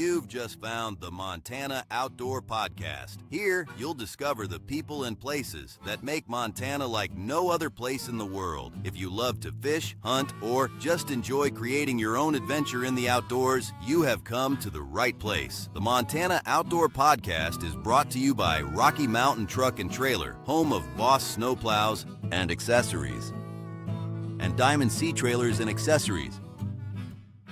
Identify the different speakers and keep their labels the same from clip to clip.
Speaker 1: You've just found the Montana Outdoor Podcast. Here, you'll discover the people and places that make Montana like no other place in the world. If you love to fish, hunt, or just enjoy creating your own adventure in the outdoors, you have come to the right place. The Montana Outdoor Podcast is brought to you by Rocky Mountain Truck and Trailer, home of Boss Snowplows and Accessories, and Diamond Sea Trailers and Accessories.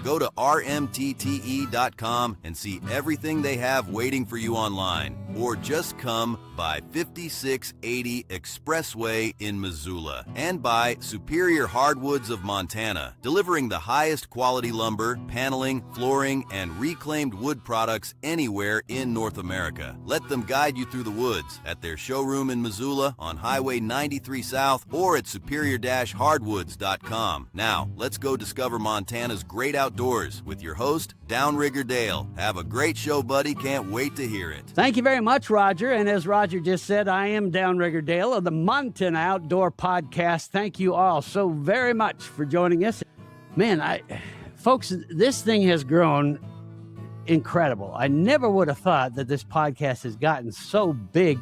Speaker 1: Go to rmtte.com and see everything they have waiting for you online, or just come by 5680 Expressway in Missoula, and by Superior Hardwoods of Montana, delivering the highest quality lumber, paneling, flooring, and reclaimed wood products anywhere in North America. Let them guide you through the woods at their showroom in Missoula on Highway 93 South or at superior-hardwoods.com. Now, let's go discover Montana's great outdoors with your host, Downrigger Dale. Have a great show, buddy. Can't wait to hear it.
Speaker 2: Thank you very much, Roger. And as Roger just said, I am Downrigger Dale of the Montana Outdoor Podcast. Thank you all so very much for joining us. Man, folks, this thing has grown incredible. I never would have thought that this podcast has gotten so big.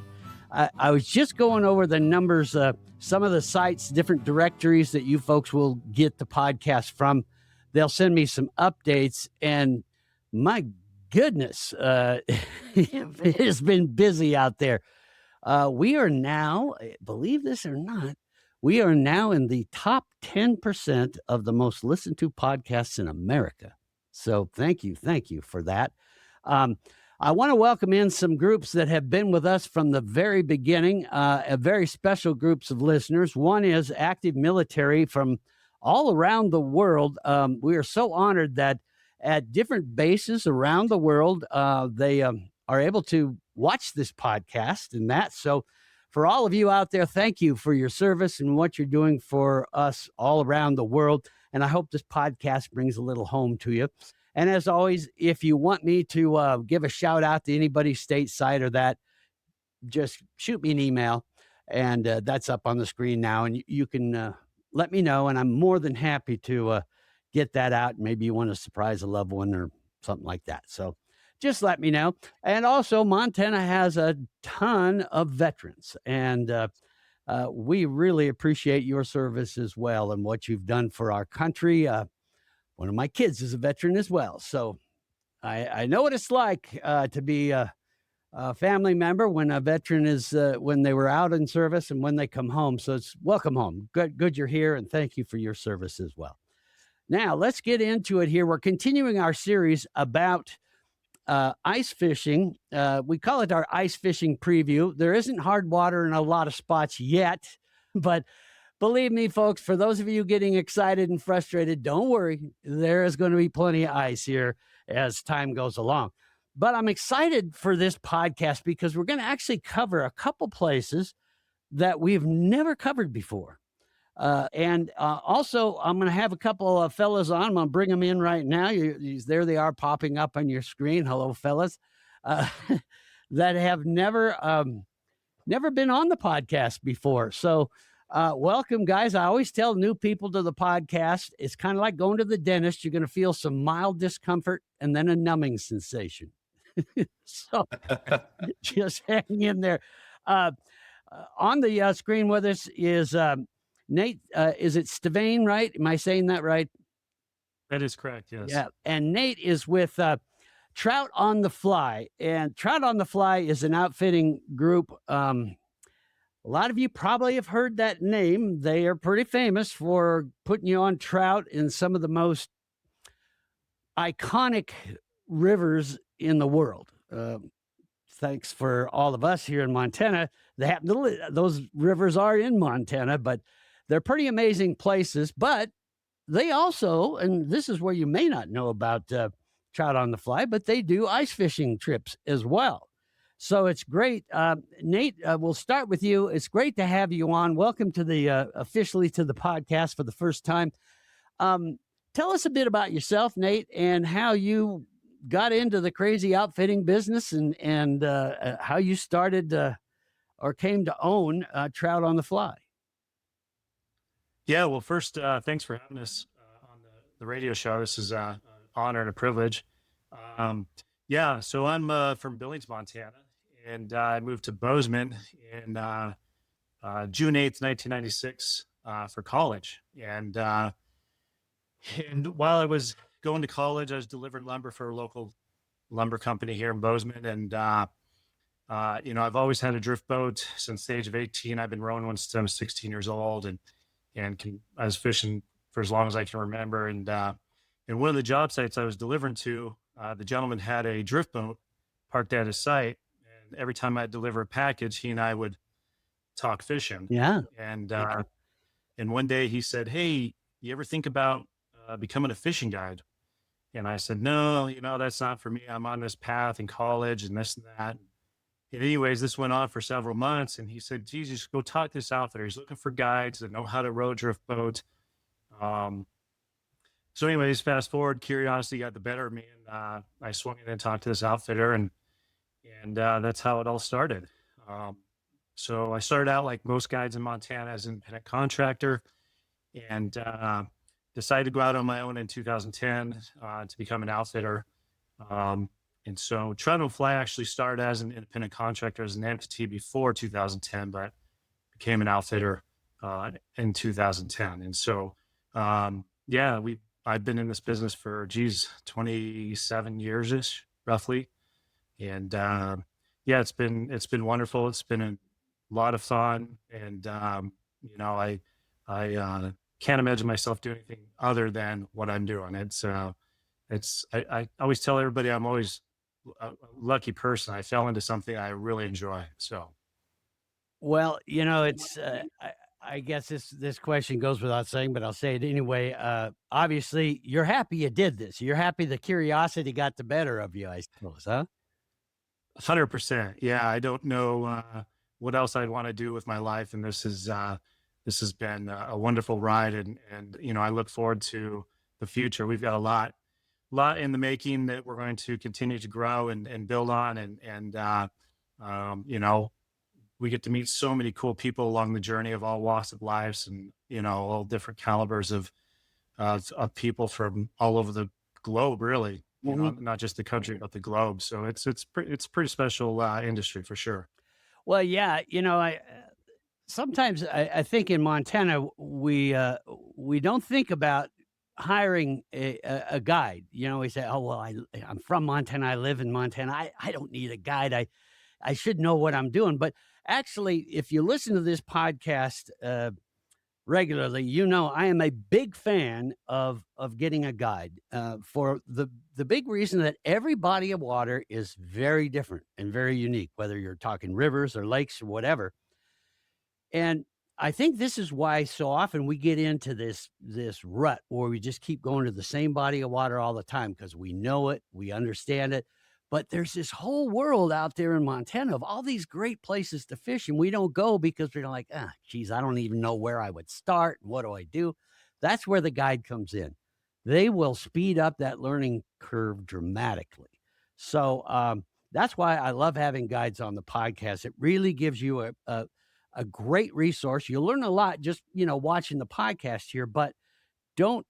Speaker 2: I was just going over the numbers, some of the sites, different directories that you folks will get the podcast from. They'll send me some updates, and my goodness, it has been busy out there. We are now, believe this or not, we are now in the top 10% of the most listened to podcasts in America. So thank you for that. I want to welcome in some groups that have been with us from the very beginning, a very special groups of listeners. One is active military from all around the world. We are so honored that at different bases around the world, they are able to watch this podcast and that. So for all of you out there, thank you for your service and what you're doing for us all around the world. And I hope this podcast brings a little home to you. And as always, if you want me to give a shout out to anybody stateside or that, just shoot me an email, and that's up on the screen now. And you can let me know, and I'm more than happy to get that out. Maybe you want to surprise a loved one or something like that. So just let me know. And also, Montana has a ton of veterans, and we really appreciate your service as well and what you've done for our country. One of my kids is a veteran as well. So I know what it's like to be a family member when a veteran is when they were out in service and when they come home. So it's welcome home. Good you're here, and thank you for your service as well. Now let's get into it here. We're continuing our series about ice fishing. We call it our ice fishing preview. There isn't hard water in a lot of spots yet, but believe me, folks, for those of you getting excited and frustrated, don't worry. There is going to be plenty of ice here as time goes along. But I'm excited for this podcast because we're going to actually cover a couple places that we've never covered before. And also, I'm going to have a couple of fellas on. I'm going to bring them in right now. There they are popping up on your screen. Hello, fellas, that have never been on the podcast before. So welcome, guys. I always tell new people to the podcast, it's kind of like going to the dentist. You're going to feel some mild discomfort and then a numbing sensation. So just hang in there. On the screen with us is Nate. Is it Sevane, right? Am I saying that right?
Speaker 3: That is correct, yes.
Speaker 2: Yeah. And Nate is with Trout On The Fly. And Trout On The Fly is an outfitting group. A lot of you probably have heard that name. They are pretty famous for putting you on trout in some of the most iconic rivers in the world. Thanks for all of us here in Montana. Those rivers are in Montana, but they're pretty amazing places. But they also, and this is where you may not know about Trout On The Fly, but they do ice fishing trips as well. So it's great. Nate, we'll start with you. It's great to have you on. Welcome to the officially to the podcast for the first time. Tell us a bit about yourself, Nate, and how you got into the crazy outfitting business and how you started or came to own Trout On The Fly.
Speaker 3: Yeah, well, first, thanks for having us on the radio show. This is an honor and a privilege. Yeah, so I'm from Billings, Montana, and I moved to Bozeman in June 8th, 1996, for college. And while I was going to college, I was delivering lumber for a local lumber company here in Bozeman. I've always had a drift boat since the age of 18. I've been rowing one since I was 16 years old, I was fishing for as long as I can remember. And one of the job sites I was delivering to, the gentleman had a drift boat parked at his site. And every time I'd deliver a package, he and I would talk fishing.
Speaker 2: Yeah.
Speaker 3: And and one day he said, "Hey, you ever think about becoming a fishing guide?" And I said, "No, that's not for me. I'm on this path in college and this and that." And anyways, this went on for several months. And he said, "Geez, just go talk to this outfitter. He's looking for guides that know how to row a drift boat." Um, so anyways, fast forward, curiosity got the better of me. And I swung in and talked to this outfitter, and that's how it all started. Um, so I started out like most guides in Montana as an independent contractor, and decided to go out on my own in 2010 to become an outfitter. Um, and so Trout On The Fly actually started as an independent contractor as an entity before 2010, but became an outfitter in 2010. And so, yeah, I've been in this business for 27 years ish, roughly. And yeah, it's been wonderful. It's been a lot of fun, and I can't imagine myself doing anything other than what I'm doing. I always tell everybody I'm always a lucky person. I fell into something I really enjoy. So
Speaker 2: Well, it's I guess this question goes without saying, but I'll say it anyway. Obviously, you're happy you did this. You're happy the curiosity got the better of you, I suppose, huh?
Speaker 3: 100%. Yeah, I don't know what else I'd want to do with my life, and this has been a wonderful ride, and I look forward to the future. We've got a lot in the making that we're going to continue to grow and build on, and um, you know, we get to meet so many cool people along the journey of all walks of lives, and all different calibers of people from all over the globe, really. Not just the country, but the globe. So it's pretty special industry for sure.
Speaker 2: Well, yeah, I sometimes I think in Montana we don't think about hiring a guide. We say, "Oh well, I'm from Montana. I live in Montana. I don't need a guide. I should know what I'm doing." But actually, if you listen to this podcast regularly, I am a big fan of getting a guide for the big reason that every body of water is very different and very unique, whether you're talking rivers or lakes or whatever. And I think this is why so often we get into this rut where we just keep going to the same body of water all the time because we know it, we understand it. But there's this whole world out there in Montana of all these great places to fish, and we don't go because we're like, geez, I don't even know where I would start. What do I do? That's where the guide comes in. They will speed up that learning curve dramatically. So that's why I love having guides on the podcast. It really gives you a great resource. You'll learn a lot just, watching the podcast here, but don't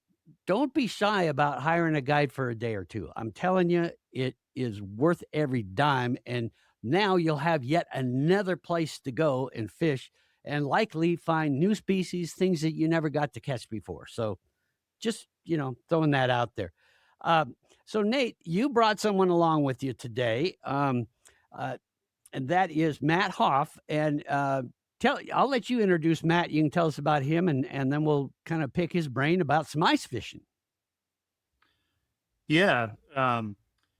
Speaker 2: don't be shy about hiring a guide for a day or two. I'm telling you, it is worth every dime. And now you'll have yet another place to go and fish and likely find new species, things that you never got to catch before. So just, throwing that out there. So Nate, you brought someone along with you today. Uh, and that is Matt Hoff. And I'll let you introduce Matt. You can tell us about him, and then we'll kind of pick his brain about some ice fishing.
Speaker 3: Yeah.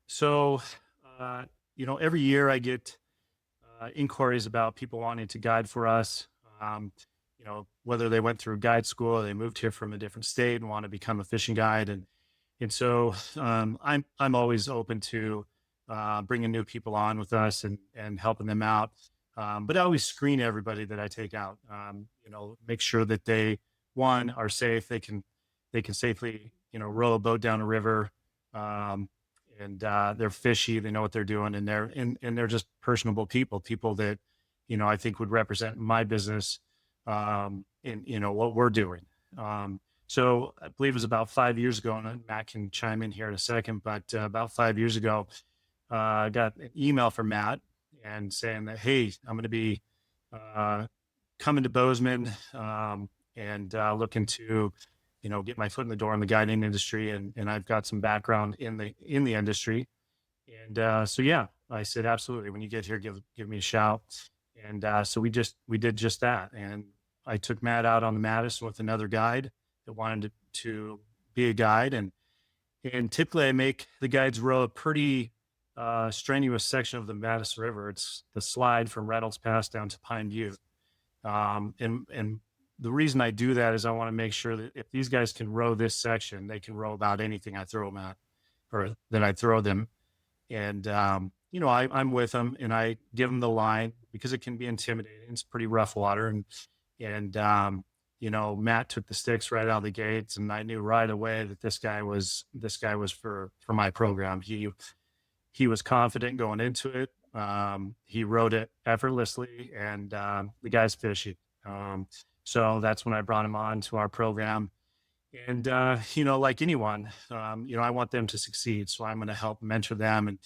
Speaker 3: So, every year I get inquiries about people wanting to guide for us. Whether they went through guide school or they moved here from a different state and want to become a fishing guide, and so I'm always open to bringing new people on with us and helping them out. But I always screen everybody that I take out. Make sure that they are safe. They can safely row a boat down a river. And they're fishy. They know what they're doing, and they're just personable people that I think would represent my business in what we're doing. So I believe it was about 5 years ago, and Matt can chime in here in a second, but about 5 years ago, got an email from Matt and saying that, hey, I'm going to be coming to Bozeman and looking to, get my foot in the door in the guiding industry. And I've got some background in the industry. And so, yeah, I said, absolutely. When you get here, give me a shout. And so we did just that. And I took Matt out on the Madison with another guide that wanted to be a guide. And typically I make the guides row a pretty strenuous section of the Madison River. It's the slide from Reynolds Pass down to Pine Butte. And the reason I do that is I want to make sure that if these guys can row this section, they can row about anything I throw them at, or that I throw them. And, I'm with them and I give them the line because it can be intimidating. It's pretty rough water. And Matt took the sticks right out of the gates, and I knew right away that this guy was for my program. He was confident going into it. He rode it effortlessly, and the guy's fishing. So that's when I brought him on to our program. And, like anyone, I want them to succeed. So I'm going to help mentor them and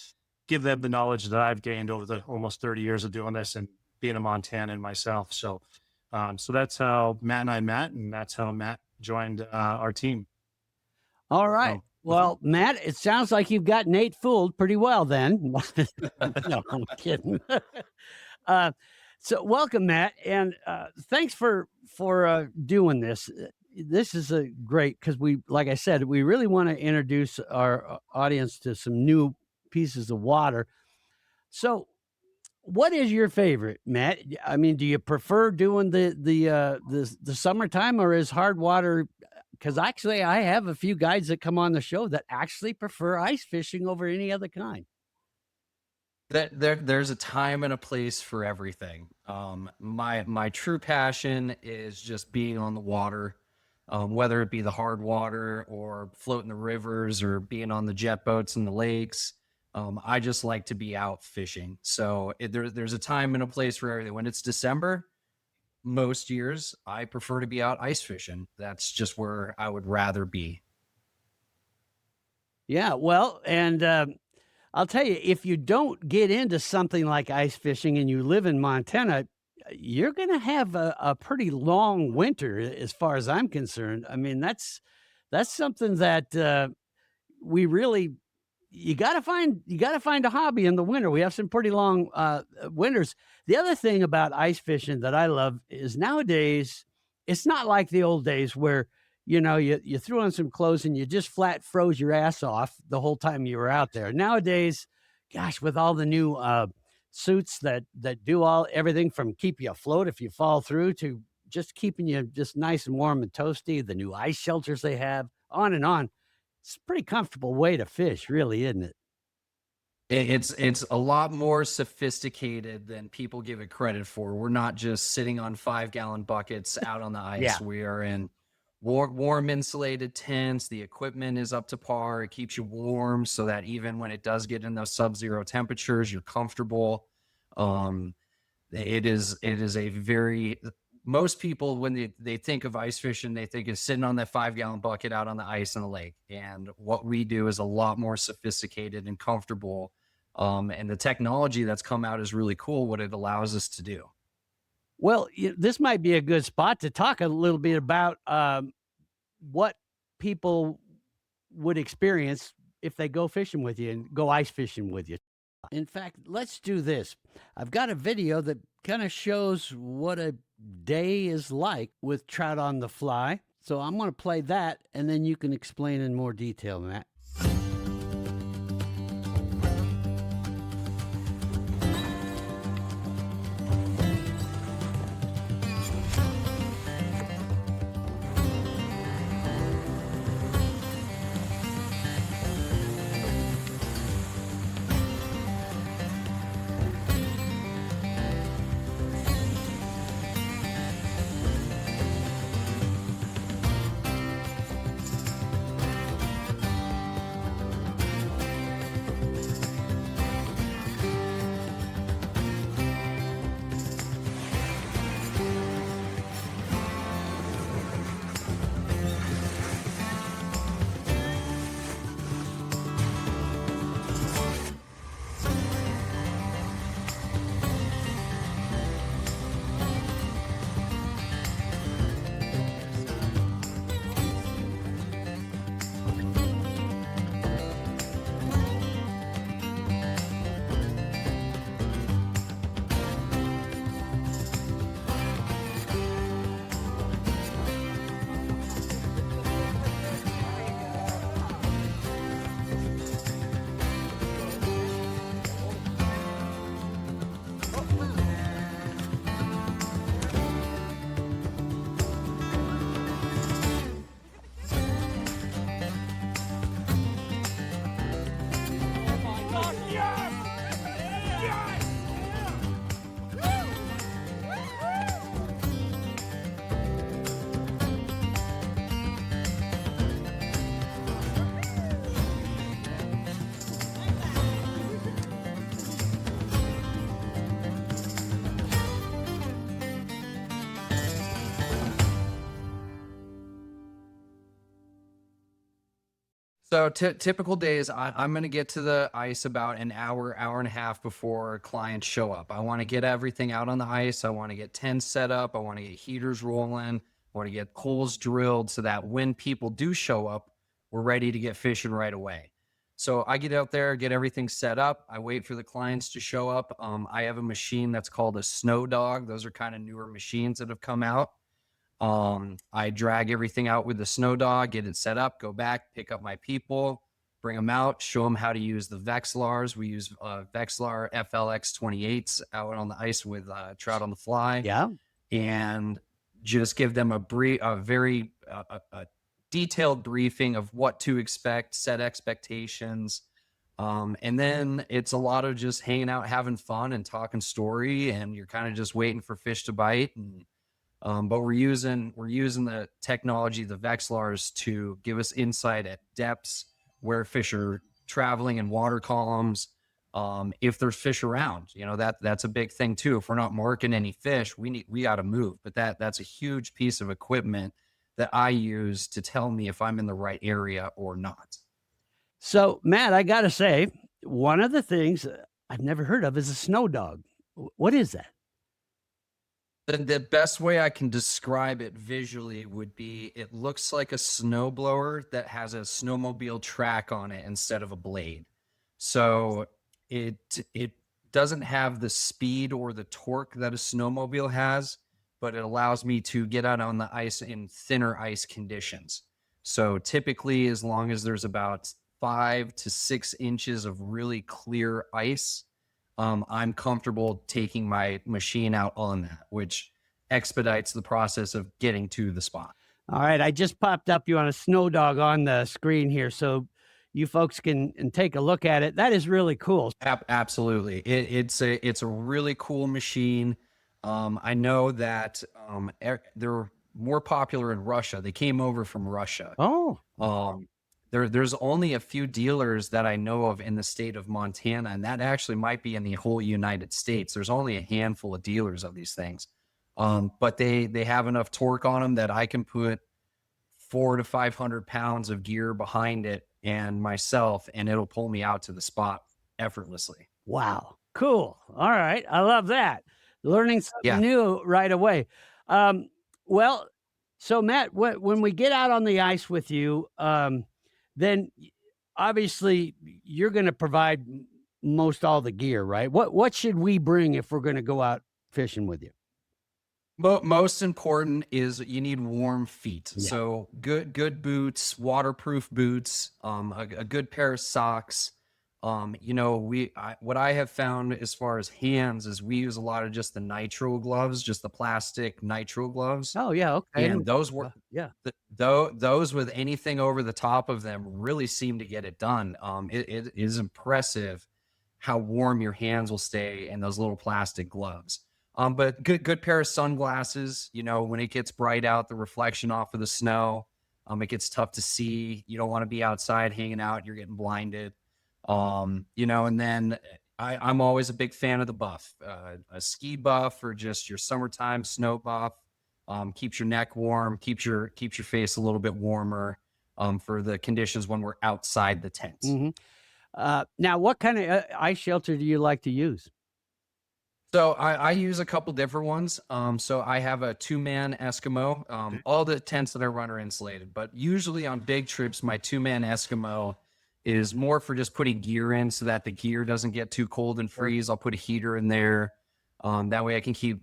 Speaker 3: give them the knowledge that I've gained over the almost 30 years of doing this and being a Montanan myself. So that's how Matt and I met, and that's how Matt joined our team.
Speaker 2: All right. Well, Matt, it sounds like you've got Nate fooled pretty well then. No, I'm kidding. So welcome, Matt. And thanks for doing this. This is a great, because like I said, we really want to introduce our audience to some new pieces of water. So what is your favorite, Matt? I mean, do you prefer doing the summertime, or is hard water? Because actually I have a few guides that come on the show that actually prefer ice fishing over any other kind.
Speaker 4: There's a time and a place for everything. My true passion is just being on the water, whether it be the hard water or floating the rivers or being on the jet boats in the lakes. I just like to be out fishing. So there's a time and a place for everything. When it's December, most years I prefer to be out ice fishing. That's just where I would rather be.
Speaker 2: Yeah, well, and I'll tell you, if you don't get into something like ice fishing and you live in Montana, you're going to have a pretty long winter as far as I'm concerned. I mean, that's something that we really, you got to find a hobby in the winter. We have some pretty long winters. The other thing about ice fishing that I love is nowadays, it's not like the old days where, you threw on some clothes and you just flat froze your ass off the whole time you were out there. Nowadays, gosh, with all the new suits that do everything from keep you afloat if you fall through to just keeping you just nice and warm and toasty, the new ice shelters they have, on and on. It's a pretty comfortable way to fish, really, isn't it?
Speaker 4: It's a lot more sophisticated than people give it credit for. We're not just sitting on 5-gallon buckets out on the ice.
Speaker 2: Yeah.
Speaker 4: We are in warm insulated tents. The equipment is up to par. It keeps you warm so that even when it does get in those sub-zero temperatures, you're comfortable. It is a very, most people, when they think of ice fishing, they think of sitting on that 5-gallon bucket out on the ice in the lake. And what we do is a lot more sophisticated and comfortable. And the technology that's come out is really cool, what it allows us to do.
Speaker 2: Well, this might be a good spot to talk a little bit about what people would experience if they go fishing with you and go ice fishing with you. In fact, let's do this. I've got a video that kind of shows what a day is like with Trout on the Fly. So I'm going to play that, and then you can explain in more detail, Matt.
Speaker 4: So typical days, I'm going to get to the ice about an hour, hour and a half before clients show up. I want to get everything out on the ice. I want to get tents set up. I want to get heaters rolling. I want to get holes drilled so that when people do show up, we're ready to get fishing right away. So I get out there, get everything set up. I wait for the clients to show up. I have a machine that's called a snow dog. Those are kind of newer machines that have come out. I drag everything out with the snow dog, get it set up, go back, pick up my people, bring them out, show them how to use the Vexilars. We use Vexilar FLX 28s out on the ice with Trout on the Fly.
Speaker 2: Yeah.
Speaker 4: And just give them a very detailed briefing of what to expect, set expectations. And then it's a lot of just hanging out, having fun and talking story. And you're kind of just waiting for fish to bite. And but we're using the technology, the Vexilars, to give us insight at depths where fish are traveling in water columns. If there's fish around, that's a big thing too. If we're not marking any fish, we got to move. But that's a huge piece of equipment that I use to tell me if I'm in the right area or not.
Speaker 2: So, Matt, I got to say, one of the things I've never heard of is a snow dog. What is that?
Speaker 4: The best way I can describe it visually would be it looks like a snowblower that has a snowmobile track on it instead of a blade. So it doesn't have the speed or the torque that a snowmobile has, but it allows me to get out on the ice in thinner ice conditions. So typically, as long as there's about 5 to 6 inches of really clear ice, I'm comfortable taking my machine out on that, which expedites the process of getting to the spot.
Speaker 2: All right. I just popped up you on a snow dog on the screen here, so you folks can take a look at it. That is really cool.
Speaker 4: Absolutely. It's a really cool machine. I know that they're more popular in Russia. They came over from Russia.
Speaker 2: Oh.
Speaker 4: There's only a few dealers that I know of in the state of Montana, and that actually might be in the whole United States. There's only a handful of dealers of these things. But they have enough torque on them that I can put 400 to 500 pounds of gear behind it and myself, and it'll pull me out to the spot effortlessly.
Speaker 2: Wow. Cool. All right. I love that. Learning something new right away. Well, so Matt, when we get out on the ice with you, then obviously you're going to provide most all the gear, right? What should we bring if we're going to go out fishing with you?
Speaker 4: But most important is you need warm feet.
Speaker 2: Yeah.
Speaker 4: So good boots, waterproof boots, a good pair of socks. What I have found as far as hands is we use a lot of just the nitro gloves, just the plastic nitro gloves.
Speaker 2: Oh yeah, okay.
Speaker 4: And those work. Those with anything over the top of them really seem to get it done. It is impressive how warm your hands will stay in those little plastic gloves. But good pair of sunglasses. When it gets bright out, the reflection off of the snow, it gets tough to see. You don't want to be outside hanging out. You're getting blinded. And then I'm always a big fan of the buff, a ski buff or just your summertime snow buff. Keeps your neck warm, keeps your face a little bit warmer, for the conditions when we're outside the tent.
Speaker 2: Mm-hmm. Now, what kind of ice shelter do you like to use?
Speaker 4: So I use a couple different ones. So I have a 2-man Eskimo. All the tents that I run are insulated, but usually on big trips, my 2-man Eskimo is more for just putting gear in so that the gear doesn't get too cold and freeze. I'll put a heater in there. That way I can keep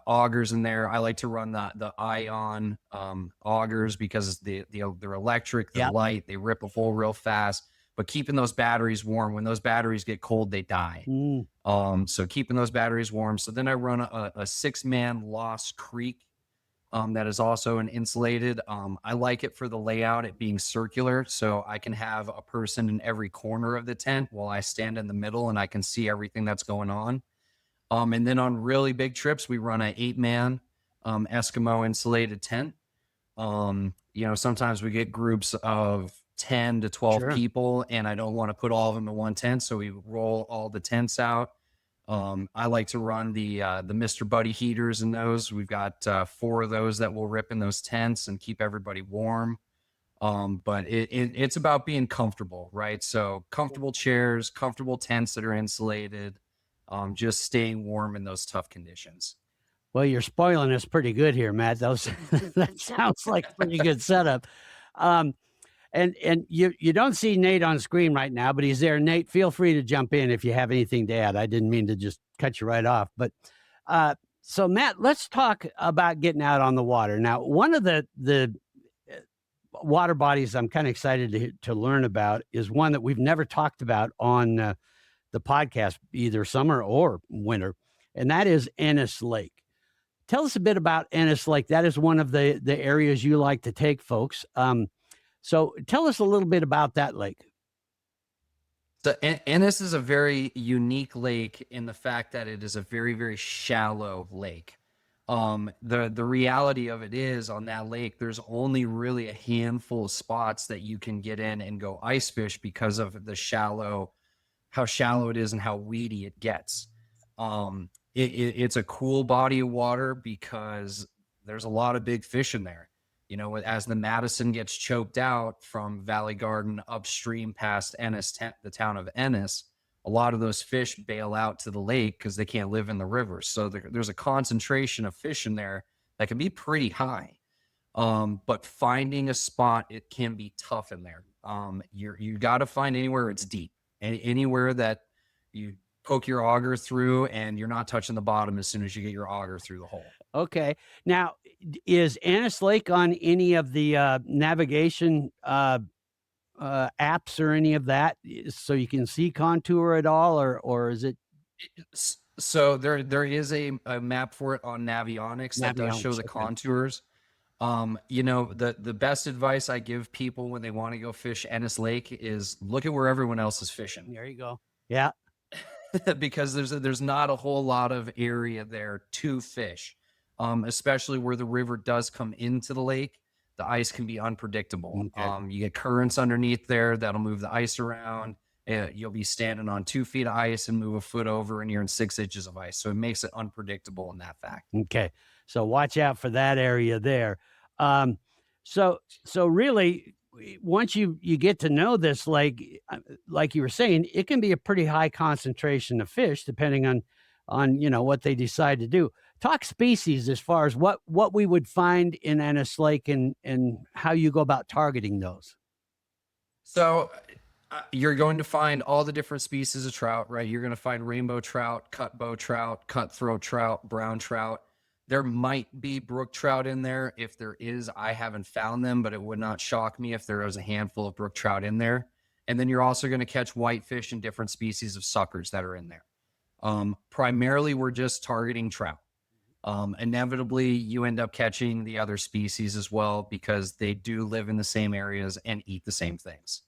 Speaker 4: augers in there. I like to run the ion augers because they're electric, they're light, they rip a hole real fast. But keeping those batteries warm, when those batteries get cold, they die. So keeping those batteries warm. So then I run a 6-man Lost Creek that is also an insulated. I like it for the layout, it being circular. So I can have a person in every corner of the tent while I stand in the middle and I can see everything that's going on. And then on really big trips, we run an 8-man Eskimo insulated tent. Sometimes we get groups of 10 to 12 people, and I don't want to put all of them in one tent, so we roll all the tents out. I like to run the Mr. Buddy heaters in those. We've got 4 of those that will rip in those tents and keep everybody warm. But it's about being comfortable, right? So comfortable chairs, comfortable tents that are insulated, just staying warm in those tough conditions.
Speaker 2: Well, you're spoiling us pretty good here, Matt. Those that sounds like a pretty good setup. Um, and you don't see Nate on screen right now, but he's there. Nate, feel free to jump in if you have anything to add. I didn't mean to just cut you right off, but so Matt, let's talk about getting out on the water. Now, one of the water bodies I'm kind of excited to learn about is one that we've never talked about on the podcast, either summer or winter, and that is Ennis Lake. Tell us a bit about Ennis Lake. That is one of the areas you like to take folks. So tell us a little bit about that lake.
Speaker 4: So Ennis is a very unique lake in the fact that it is a very, very shallow lake. The reality of it is on that lake, there's only really a handful of spots that you can get in and go ice fish because of how shallow it is and how weedy it gets. It's a cool body of water because there's a lot of big fish in there. You know, as the Madison gets choked out from Valley Garden upstream past Ennis, the town of Ennis, a lot of those fish bail out to the lake because they can't live in the river. So there's a concentration of fish in there that can be pretty high. But finding a spot, it can be tough in there. You got to find anywhere it's deep, anywhere that you poke your auger through and you're not touching the bottom as soon as you get your auger through the hole.
Speaker 2: Okay. Now, is Ennis Lake on any of the navigation apps or any of that, so you can see contour at all, or is it?
Speaker 4: So there is a map for it on Navionics that does show the contours. You know, the best advice I give people when they want to go fish Ennis Lake is look at where everyone else is fishing.
Speaker 2: There you go. Yeah.
Speaker 4: Because there's not a whole lot of area there to fish, especially where the river does come into the lake. The ice can be unpredictable.
Speaker 2: Okay.
Speaker 4: You get currents underneath there that'll move the ice around. You'll be standing on 2 feet of ice and move a foot over and you're in 6 inches of ice. So it makes it unpredictable in that fact.
Speaker 2: Okay. So watch out for that area there. So really, once you get to know this lake, like you were saying, it can be a pretty high concentration of fish depending on what they decide to do. Talk species as far as what we would find in Ennis Lake and how you go about targeting those.
Speaker 4: So you're going to find all the different species of trout, right? You're going to find rainbow trout, cutbow trout, cutthroat trout, brown trout. There might be brook trout in there. If there is, I haven't found them, but it would not shock me if there was a handful of brook trout in there. And then you're also going to catch whitefish and different species of suckers that are in there. Primarily, we're just targeting trout. Inevitably, you end up catching the other species as well because they do live in the same areas and eat the same things.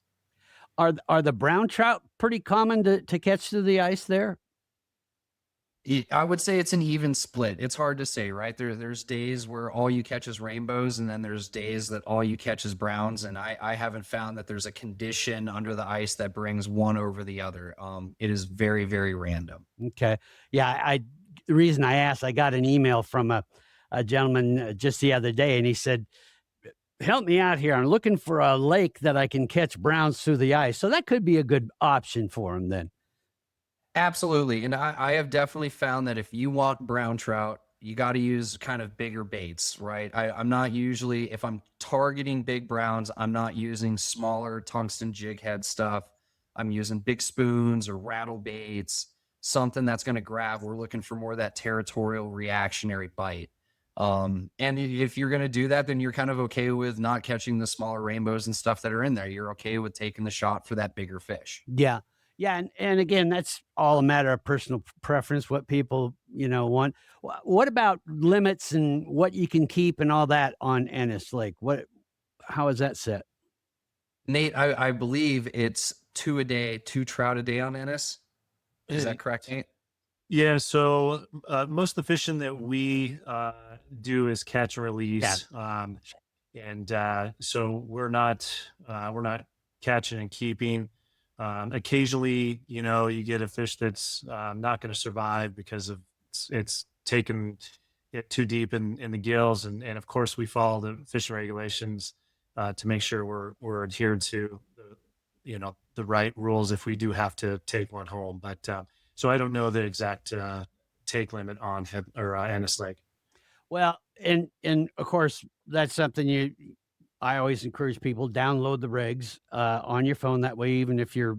Speaker 2: Are the brown trout pretty common to catch through the ice there?
Speaker 4: I would say it's an even split. It's hard to say, right? There's days where all you catch is rainbows, and then there's days that all you catch is browns. And I haven't found that there's a condition under the ice that brings one over the other. It is very, very random.
Speaker 2: Okay. Yeah. The reason I asked, I got an email from a gentleman just the other day, and he said, help me out here. I'm looking for a lake that I can catch browns through the ice. So that could be a good option for him then.
Speaker 4: Absolutely. And I have definitely found that if you want brown trout, you got to use kind of bigger baits, right? I'm not usually, if I'm targeting big browns, I'm not using smaller tungsten jig head stuff. I'm using big spoons or rattle baits, something that's going to grab. We're looking for more of that territorial reactionary bite. And if you're going to do that, then you're kind of okay with not catching the smaller rainbows and stuff that are in there. You're okay with taking the shot for that bigger fish.
Speaker 2: Yeah. Yeah. And again, that's all a matter of personal preference, what people, want. What about limits and what you can keep and all that on Ennis Lake? How is that set?
Speaker 4: Nate, I believe it's 2 trout a day on Ennis. Is that correct, Nate?
Speaker 3: Yeah. So most of the fishing that we do is catch and release.
Speaker 2: Yeah.
Speaker 3: So we're not catching and keeping. Occasionally, you get a fish that's not going to survive because of it's taken it too deep in the gills. And of course we follow the fishing regulations to make sure we're adhered to the right rules if we do have to take one home. But so I don't know the exact take limit on Ennis Lake.
Speaker 2: Well, and of course, that's something I always encourage people, download the regs on your phone. That way, even if you're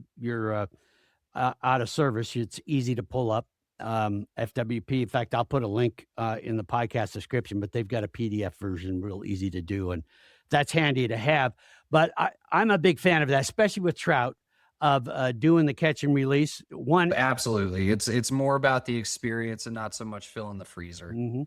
Speaker 2: out of service, it's easy to pull up FWP. In fact, I'll put a link in the podcast description, but they've got a PDF version, real easy to do, and that's handy to have. But I'm a big fan of that, especially with trout, of doing the catch and release.
Speaker 4: Absolutely. It's more about the experience and not so much filling the freezer.
Speaker 2: Mm-hmm.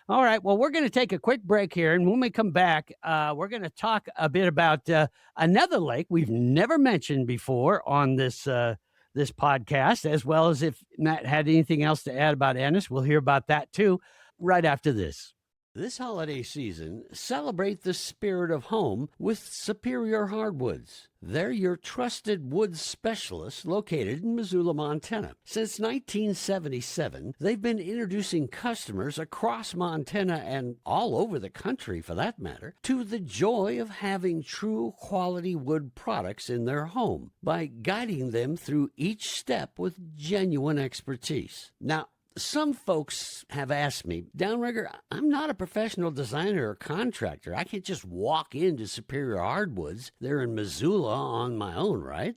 Speaker 2: All right. Well, we're going to take a quick break here. And when we come back, we're going to talk a bit about another lake we've never mentioned before on this podcast, as well as if Matt had anything else to add about Ennis. We'll hear about that too, right after this. This holiday season, celebrate the spirit of home with Superior Hardwoods. They're your trusted wood specialists located in Missoula, Montana. Since 1977, they've been introducing customers across Montana and all over the country, for that matter, to the joy of having true quality wood products in their home by guiding them through each step with genuine expertise. Now, some folks have asked me, Downrigger, I'm not a professional designer or contractor. I can't just walk into Superior Hardwoods. They're in Missoula on my own, right?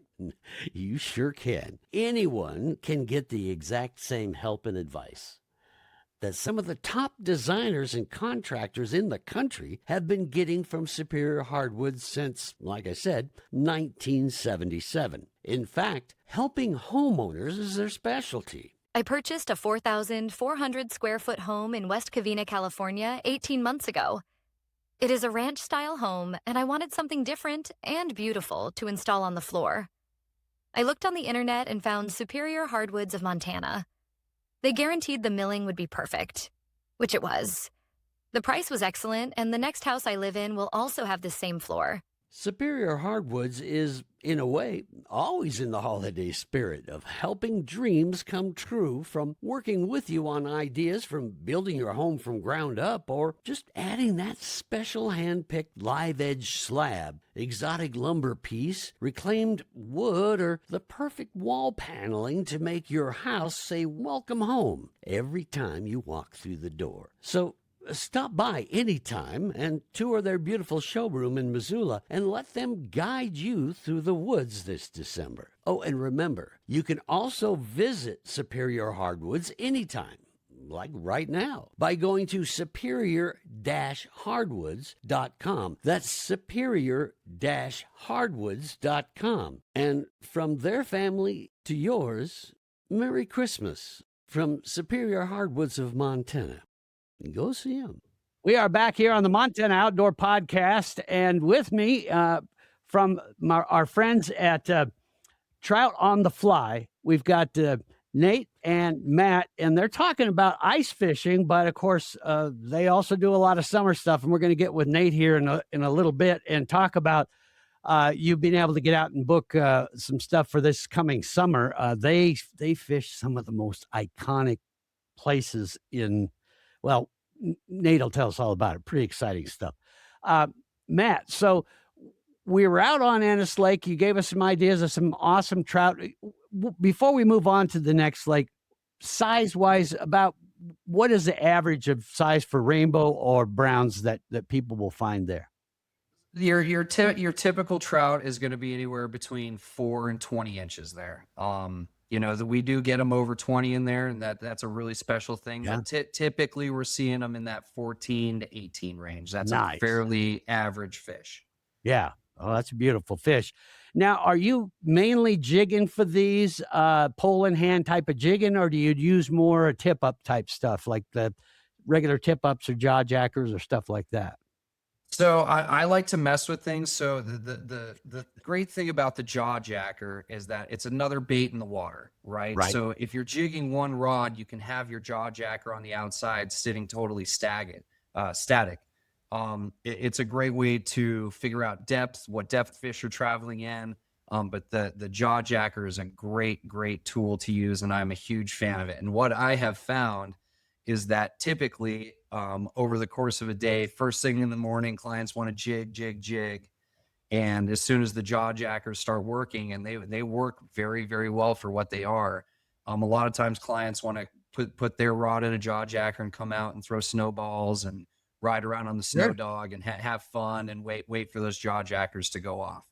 Speaker 2: You sure can. Anyone can get the exact same help and advice that some of the top designers and contractors in the country have been getting from Superior Hardwoods since, like I said, 1977. In fact, helping homeowners is their specialty.
Speaker 5: I purchased a 4,400 square foot home in West Covina, California, 18 months ago. It is a ranch-style home, and I wanted something different and beautiful to install on the floor. I looked on the internet and found Superior Hardwoods of Montana. They guaranteed the milling would be perfect, which it was. The price was excellent, and the next house I live in will also have the same floor.
Speaker 2: Superior Hardwoods is, in a way, always in the holiday spirit of helping dreams come true, from working with you on ideas from building your home from ground up, or just adding that special hand-picked live-edge slab, exotic lumber piece, reclaimed wood, or the perfect wall paneling to make your house say welcome home every time you walk through the door. So stop by anytime and tour their beautiful showroom in Missoula and let them guide you through the woods this December. Oh, and remember, you can also visit Superior Hardwoods anytime, like right now, by going to superior-hardwoods.com. That's superior-hardwoods.com. And from their family to yours, Merry Christmas from Superior Hardwoods of Montana. Go see them. We are back here on the Montana Outdoor Podcast, and with me from our friends at Trout On The Fly, we've got Nate and Matt, and they're talking about ice fishing, but of course, they also do a lot of summer stuff, and we're going to get with Nate here in a little bit and talk about you being able to get out and book some stuff for this coming summer. They fish some of the most iconic places in, well, Nate will tell us all about it. Pretty exciting stuff. Matt, so we were out on Ennis Lake. You gave us some ideas of some awesome trout. Before we move on to the next lake, size-wise, about what is the average of size for rainbow or browns that people will find there?
Speaker 4: Your typical trout is going to be anywhere between 4 and 20 inches there. We do get them over 20 in there, and that's a really special thing.
Speaker 2: Yeah.
Speaker 4: But typically, we're seeing them in that 14 to 18 range. That's
Speaker 2: nice.
Speaker 4: A fairly average fish.
Speaker 2: Yeah. Oh, that's a beautiful fish. Now, are you mainly jigging for these pole in hand type of jigging, or do you use more tip up type stuff like the regular tip ups or jaw jackers or stuff like that?
Speaker 4: So I like to mess with things. So the great thing about the jaw jacker is that it's another bait in the water, right? So if you're jigging one rod, you can have your jaw jacker on the outside sitting totally static. It's a great way to figure out depth, what depth fish are traveling in. But the jaw jacker is a great tool to use, and I'm a huge fan of it. And what I have found is that typically over the course of a day. First thing in the morning, clients want to jig, jig, jig. And as soon as the jaw jackers start working, and they work very, very well for what they are, a lot of times clients want to put their rod in a jaw jacker and come out and throw snowballs and ride around on the snow dog and have fun and wait for those jaw jackers to go off.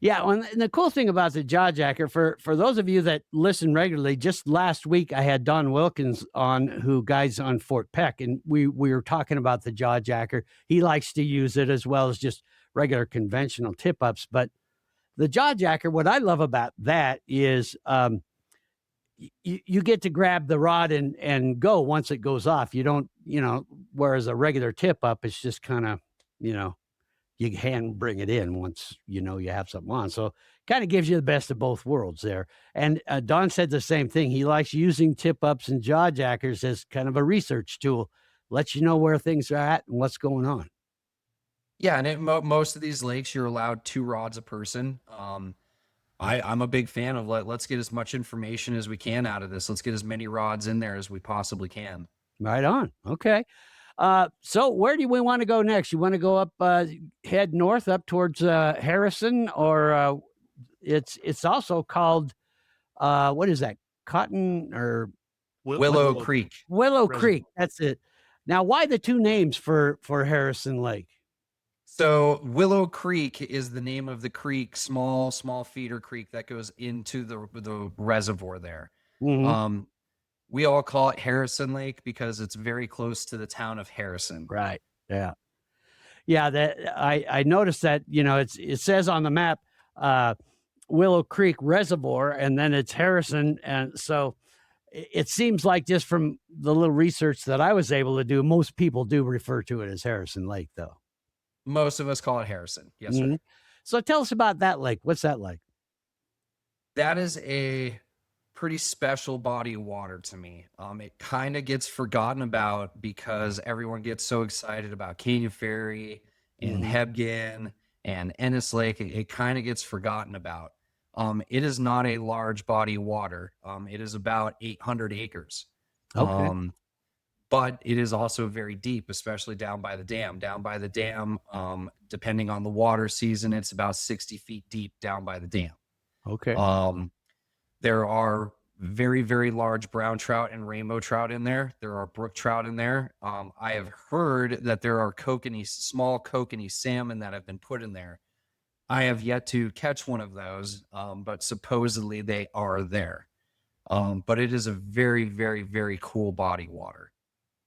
Speaker 2: Yeah, well, and the cool thing about the jaw jacker, for those of you that listen regularly, just last week I had Don Wilkins on, who guides on Fort Peck, and we were talking about the jaw jacker. He likes to use it as well as just regular conventional tip ups. But the jaw jacker, what I love about that is you get to grab the rod and go once it goes off. You don't, whereas a regular tip up, it's just kind of, you hand bring it in once you have something on. So kind of gives you the best of both worlds there. And Don said the same thing. He likes using tip ups and jaw jackers as kind of a research tool, lets you know where things are at and what's going on.
Speaker 4: Yeah, and most of these lakes, you're allowed 2 rods a person. I'm a big fan of let's get as much information as we can out of this. Let's get as many rods in there as we possibly can.
Speaker 2: Right on. Okay. So where do we want to go next? You want to go up, head north up towards Harrison, or it's also called, what is that? Cotton or
Speaker 4: Willow Creek.
Speaker 2: Willow Creek. That's it. Now, why the 2 names for Harrison Lake?
Speaker 4: So Willow Creek is the name of the creek, small feeder creek that goes into the reservoir there.
Speaker 2: Mm-hmm.
Speaker 4: We all call it Harrison Lake because it's very close to the town of Harrison.
Speaker 2: Right. Yeah. Yeah. That I noticed that, it says on the map, Willow Creek Reservoir, and then it's Harrison. And so it seems like, just from the little research that I was able to do, most people do refer to it as Harrison Lake, though.
Speaker 4: Most of us call it Harrison. Yes, sir.
Speaker 2: So tell us about that lake. What's that like?
Speaker 4: That is a pretty special body of water to me. It kind of gets forgotten about because everyone gets so excited about Canyon Ferry and Hebgen and Ennis Lake. It kind of gets forgotten about. It is not a large body of water. It is about 800 acres.
Speaker 2: Okay.
Speaker 4: But it is also very deep, especially down by the dam. Down by the dam, depending on the water season, it's about 60 feet deep down by the dam.
Speaker 2: Okay.
Speaker 4: There are very, very large brown trout and rainbow trout in there. There are brook trout in there. I have heard that there are small kokanee salmon that have been put in there. I have yet to catch one of those, but supposedly they are there. But it is a very, very, very cool body of water.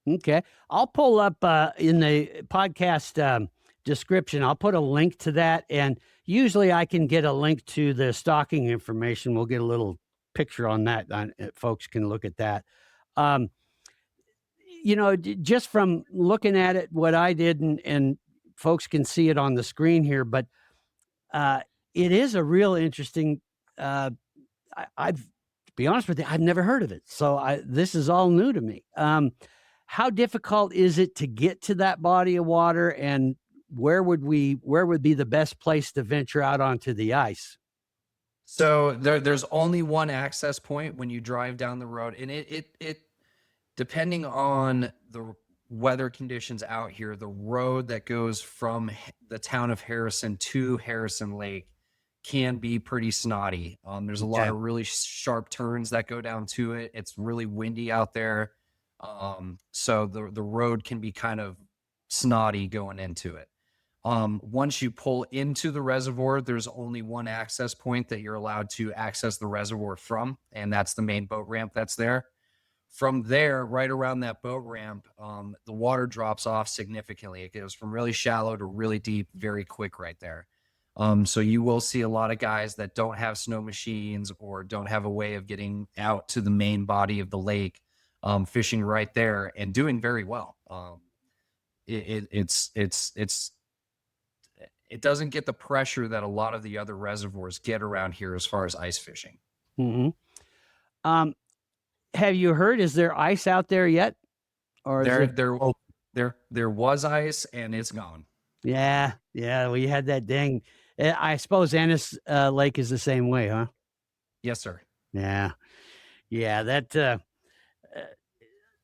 Speaker 2: Okay. I'll pull up in the podcast description, I'll put a link to that. And usually I can get a link to the stocking information. We'll get a little picture on that. Folks can look at that. Just from looking at it, what I did, and folks can see it on the screen here, but it is a real interesting, to be honest with you, I've never heard of it. So this is all new to me. How difficult is it to get to that body of water, and where would be the best place to venture out onto the ice?
Speaker 4: So there's only one access point when you drive down the road, and it depending on the weather conditions out here, the road that goes from the town of Harrison to Harrison Lake can be pretty snotty. There's a lot of really sharp turns that go down to it. It's really windy out there. So the road can be kind of snotty going into it. Once you pull into the reservoir, there's only one access point that you're allowed to access the reservoir from, and that's the main boat ramp that's there. From there, right around that boat ramp, the water drops off significantly. It goes from really shallow to really deep very quick right there. So you will see a lot of guys that don't have snow machines or don't have a way of getting out to the main body of the lake, fishing right there and doing very well. It doesn't get the pressure that a lot of the other reservoirs get around here as far as ice fishing.
Speaker 2: Mm-hmm. Have you heard, is there ice out there yet? Or
Speaker 4: there was ice and it's gone.
Speaker 2: Yeah. We had that dang. I suppose Ennis Lake is the same way, huh?
Speaker 4: Yes, sir.
Speaker 2: Yeah. That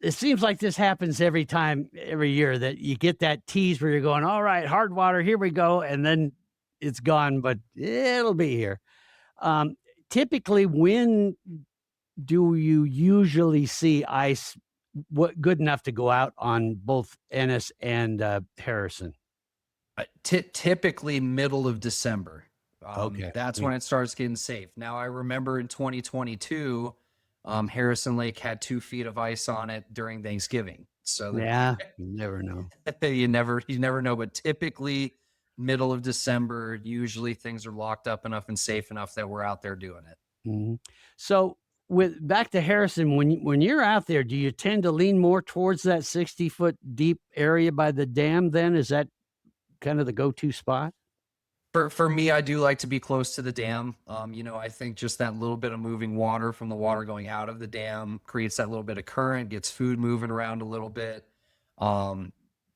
Speaker 2: it seems like this happens every year that you get that tease where you're going, all right, hard water, here we go. And then it's gone, but it'll be here. Typically, when do you usually see ice good enough to go out on both Ennis and Harrison?
Speaker 4: Typically middle of December.
Speaker 2: Okay.
Speaker 4: That's when it starts getting safe. Now, I remember in 2022, Harrison Lake had 2 feet of ice on it during Thanksgiving. So
Speaker 2: yeah, you never know.
Speaker 4: you never know. But typically middle of December, usually things are locked up enough and safe enough that we're out there doing it.
Speaker 2: Mm-hmm. So back to Harrison, when you're out there, do you tend to lean more towards that 60-foot deep area by the dam then? Is that kind of the go-to spot?
Speaker 4: For me, I do like to be close to the dam. I think just that little bit of moving water from the water going out of the dam creates that little bit of current, gets food moving around a little bit.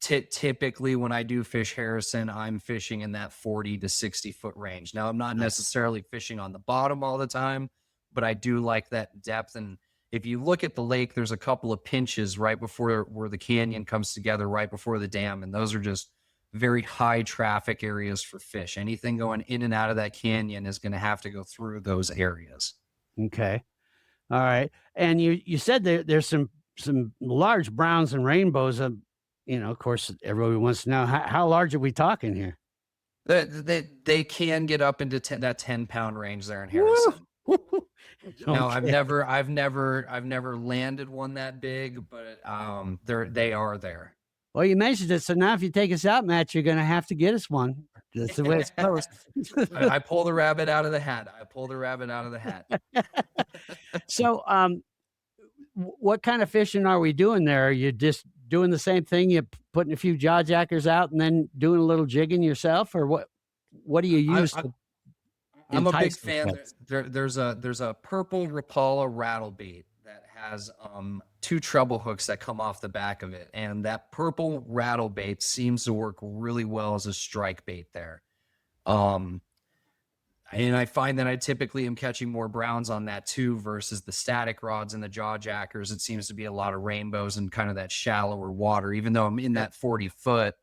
Speaker 4: Typically, when I do fish Harrison, I'm fishing in that 40 to 60 foot range. Now, I'm not necessarily fishing on the bottom all the time, but I do like that depth. And if you look at the lake, there's a couple of pinches right before where the canyon comes together, right before the dam, and those are just very high traffic areas for fish. Anything going in and out of that canyon is going to have to go through those areas.
Speaker 2: Okay. All right. And you said there's some large browns and rainbows. Of course, everybody wants to know how large are we talking here?
Speaker 4: They can get up into that 10-pound range there in Harrison. No,
Speaker 2: Okay.
Speaker 4: I've never landed one that big, but they are there.
Speaker 2: Well, you mentioned it. So now if you take us out, Matt, you're going to have to get us one. That's the way it's supposed.
Speaker 4: I pull the rabbit out of the hat.
Speaker 2: So, what kind of fishing are we doing there? Are you just doing the same thing? You putting a few jawjackers out and then doing a little jigging yourself, or what? What do you use?
Speaker 4: I'm a big fan. There's a purple Rapala rattle bait that has 2 treble hooks that come off the back of it, and that purple rattle bait seems to work really well as a strike bait there. And I find that I typically am catching more browns on that too versus the static rods and the jawjackers. It seems to be a lot of rainbows and kind of that shallower water. Even though I'm in that 40 foot,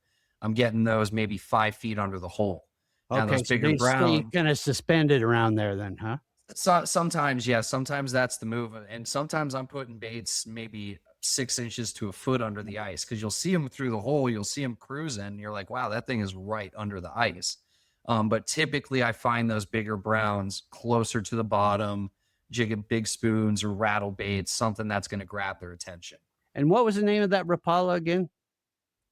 Speaker 4: I'm getting those maybe 5 feet under the hole. Now,
Speaker 2: Okay,
Speaker 4: those bigger
Speaker 2: so
Speaker 4: browns
Speaker 2: kind of suspended around there then, huh?
Speaker 4: Sometimes, yeah. Sometimes that's the move, and sometimes I'm putting baits maybe 6 inches to a foot under the ice because you'll see them through the hole. You'll see them cruising. And you're like, wow, that thing is right under the ice. But typically, I find those bigger browns closer to the bottom, jigging big spoons or rattle baits, something that's going to grab their attention.
Speaker 2: And what was the name of that Rapala again?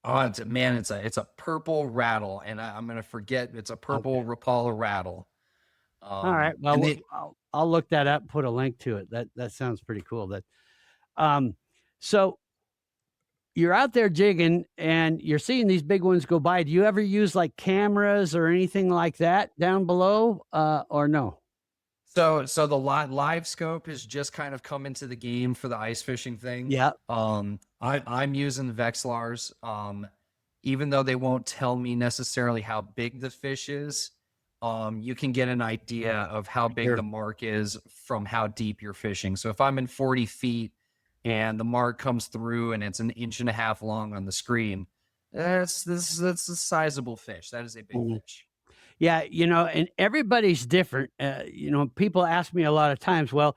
Speaker 4: Oh, it's a purple rattle, and I'm going to forget. It's a purple Rapala rattle.
Speaker 2: All right. Well, I'll look that up, put a link to it. That sounds pretty cool. So you're out there jigging and you're seeing these big ones go by. Do you ever use like cameras or anything like that down below, or no?
Speaker 4: So the live scope has just kind of come into the game for the ice fishing thing.
Speaker 2: Yeah.
Speaker 4: I'm using Vexilars. Even though they won't tell me necessarily how big the fish is, you can get an idea of how big the mark is from how deep you're fishing. So if I'm in 40 feet and the mark comes through and it's 1.5 inches long on the screen, that's a sizable fish. That is a big fish.
Speaker 2: Yeah, and everybody's different. People ask me a lot of times, well,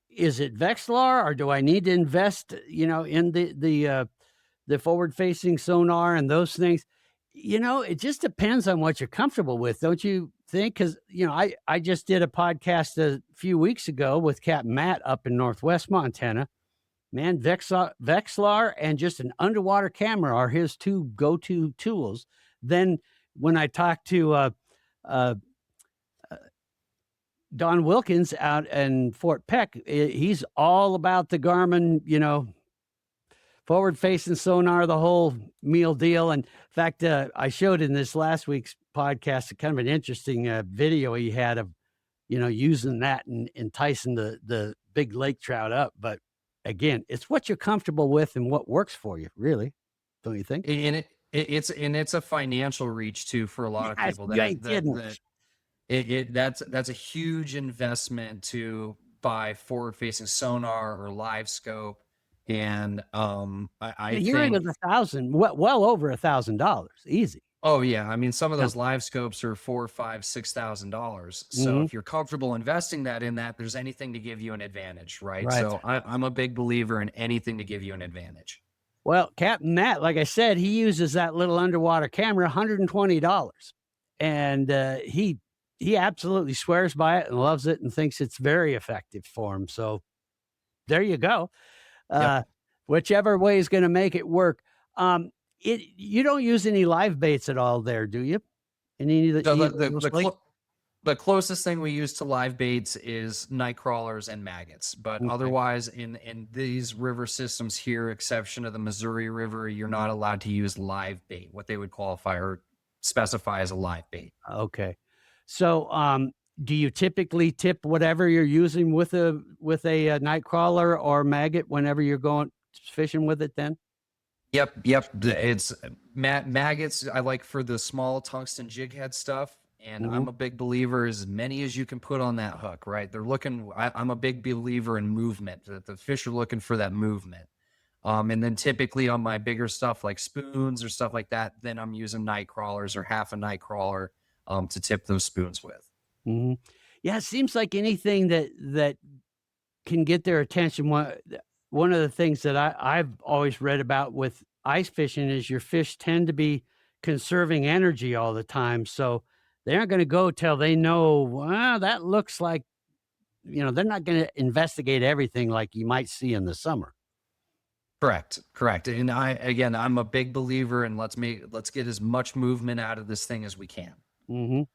Speaker 2: is it Vexilar or do I need to invest, in the forward-facing sonar and those things? It just depends on what you're comfortable with, don't you think? Because, I just did a podcast a few weeks ago with Captain Matt up in Northwest Montana. Man, Vexilar and just an underwater camera are his 2 go-to tools. Then when I talked to Don Wilkins out in Fort Peck, he's all about the Garmin, forward-facing sonar, the whole meal deal. And in fact, I showed in this last week's podcast kind of an interesting video he had of, using that and enticing the big lake trout up. But again, it's what you're comfortable with and what works for you, really, don't you think?
Speaker 4: And it's a financial reach too for a lot of people. That's a huge investment to buy forward-facing sonar or live scope. And I
Speaker 2: Hearing
Speaker 4: think,
Speaker 2: of 1,000, well over $1,000, easy.
Speaker 4: oh yeah, I mean, some of
Speaker 2: Yeah.
Speaker 4: those live scopes are $4, $5, $6,000. So
Speaker 2: Mhm.
Speaker 4: if you're comfortable investing that in that, there's anything to give you an advantage, right?
Speaker 2: Right.
Speaker 4: So I'm a big believer in anything to give you an advantage.
Speaker 2: Well, Captain Matt, like I said, he uses that little underwater camera, $120, and he absolutely swears by it and loves it and thinks it's very effective for him. So there you go.
Speaker 4: Yep.
Speaker 2: Uh, whichever way is going to make it work. You don't use any live baits at all there, do you? In
Speaker 4: So
Speaker 2: either of those lakes?
Speaker 4: the closest thing we use to live baits is night crawlers and maggots, but
Speaker 2: Okay.
Speaker 4: otherwise in these river systems here, exception of the Missouri River, you're not allowed to use live bait, what they would qualify or specify as a live bait.
Speaker 2: Okay. So, do you typically tip whatever you're using with a night crawler or maggot whenever you're going fishing with it then?
Speaker 4: Yep. It's maggots I like for the small tungsten jig head stuff. And
Speaker 2: Mhm.
Speaker 4: I'm a big believer as many as you can put on that hook, right? I'm a big believer in movement. That the fish are looking for that movement. And then typically on my bigger stuff like spoons or stuff like that, then I'm using night crawlers or half a night crawler to tip those spoons with.
Speaker 2: Mhm. Yeah, it seems like anything that can get their attention. One of the things that I've always read about with ice fishing is your fish tend to be conserving energy all the time, so they aren't gonna go till they know, "Well, that looks like," they're not gonna investigate everything like you might see in the summer.
Speaker 4: Correct. And I'm a big believer in let's get as much movement out of this thing as we can.
Speaker 2: Mhm.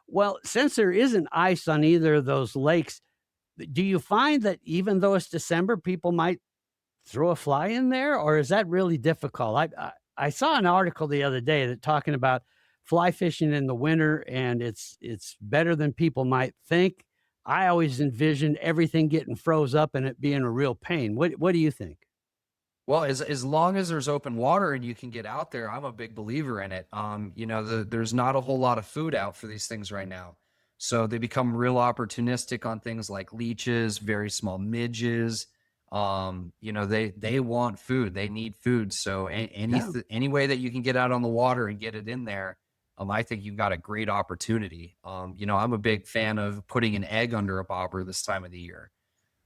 Speaker 2: Well, since there isn't ice on either of those lakes, do you find that even though it's December, people might throw a fly in there, or is that really difficult? I saw an article the other day that talking about fly fishing in the winter, and it's better than people might think. I always envisioned everything getting froze up and it being a real pain. What do you think?
Speaker 4: Well, as long as there's open water and you can get out there, I'm a big believer in it. There's not a whole lot of food out for these things right now. So they become real opportunistic on things like leeches, very small midges. They want food. They need food. So
Speaker 2: Yeah.
Speaker 4: any way that you can get out on the water and get it in there, I think you've got a great opportunity. I'm a big fan of putting an egg under a bobber this time of the year,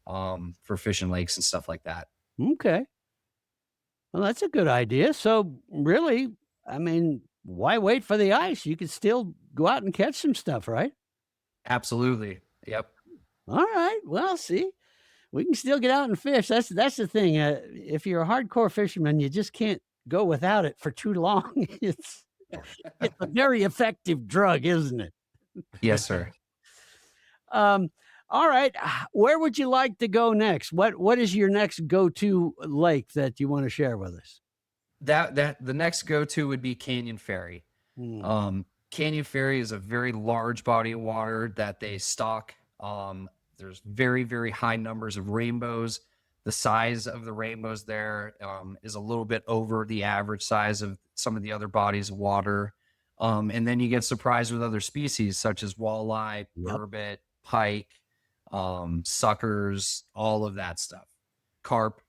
Speaker 4: for fishing lakes and stuff like that.
Speaker 2: Okay. Well, that's a good idea. So really, I mean, why wait for the ice? You could still go out and catch some stuff, right?
Speaker 4: Absolutely. Yep.
Speaker 2: All right. Well, see, we can still get out and fish. That's the thing. If you're a hardcore fisherman, you just can't go without it for too long. It's a very effective drug, isn't it?
Speaker 4: Yes, sir.
Speaker 2: Um, all right. Where would you like to go next? What is your next go-to lake that you want to share with us?
Speaker 4: That the next go-to would be Canyon Ferry.
Speaker 2: Hmm.
Speaker 4: Canyon Ferry is a very large body of water that they stock. There's very, very high numbers of rainbows. The size of the rainbows there is a little bit over the average size of some of the other bodies of water. And then you get surprised with other species such as walleye,
Speaker 2: Yep.
Speaker 4: burbot, pike, suckers, all of that stuff. Carp.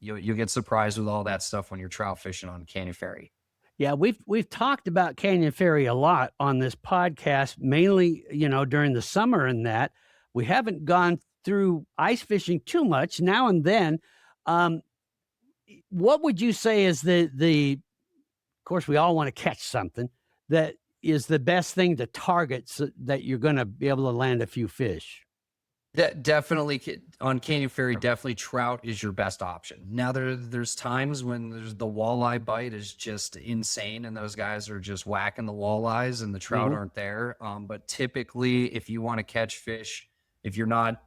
Speaker 4: You'll get surprised with all that stuff when you're trout fishing on Canyon Ferry.
Speaker 2: Yeah, we've talked about Canyon Ferry a lot on this podcast, mainly, during the summer and that. We haven't gone through ice fishing too much now and then. Um, what would you say is of course, we all want to catch something that is the best thing to target so that you're going to be able to land a few fish?
Speaker 4: Definitely on Canyon Ferry, definitely trout is your best option. Now there's times when the walleye bite is just insane and those guys are just whacking the walleyes and the trout
Speaker 2: Mhm.
Speaker 4: aren't there. But typically if you want to catch fish, if you're not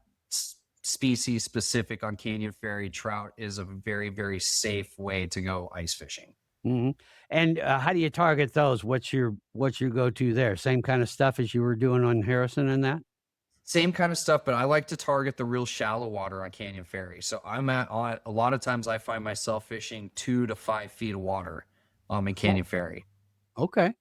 Speaker 4: species specific on Canyon Ferry, trout is a very, very safe way to go ice fishing.
Speaker 2: Mhm. And how do you target those? What's your go-to there? Same kind of stuff as you were doing on Harrison and that?
Speaker 4: Same kind of stuff, but I like to target the real shallow water on Canyon Ferry. So a lot of times I find myself fishing 2 to 5 feet of water in Canyon Ferry.
Speaker 2: Okay.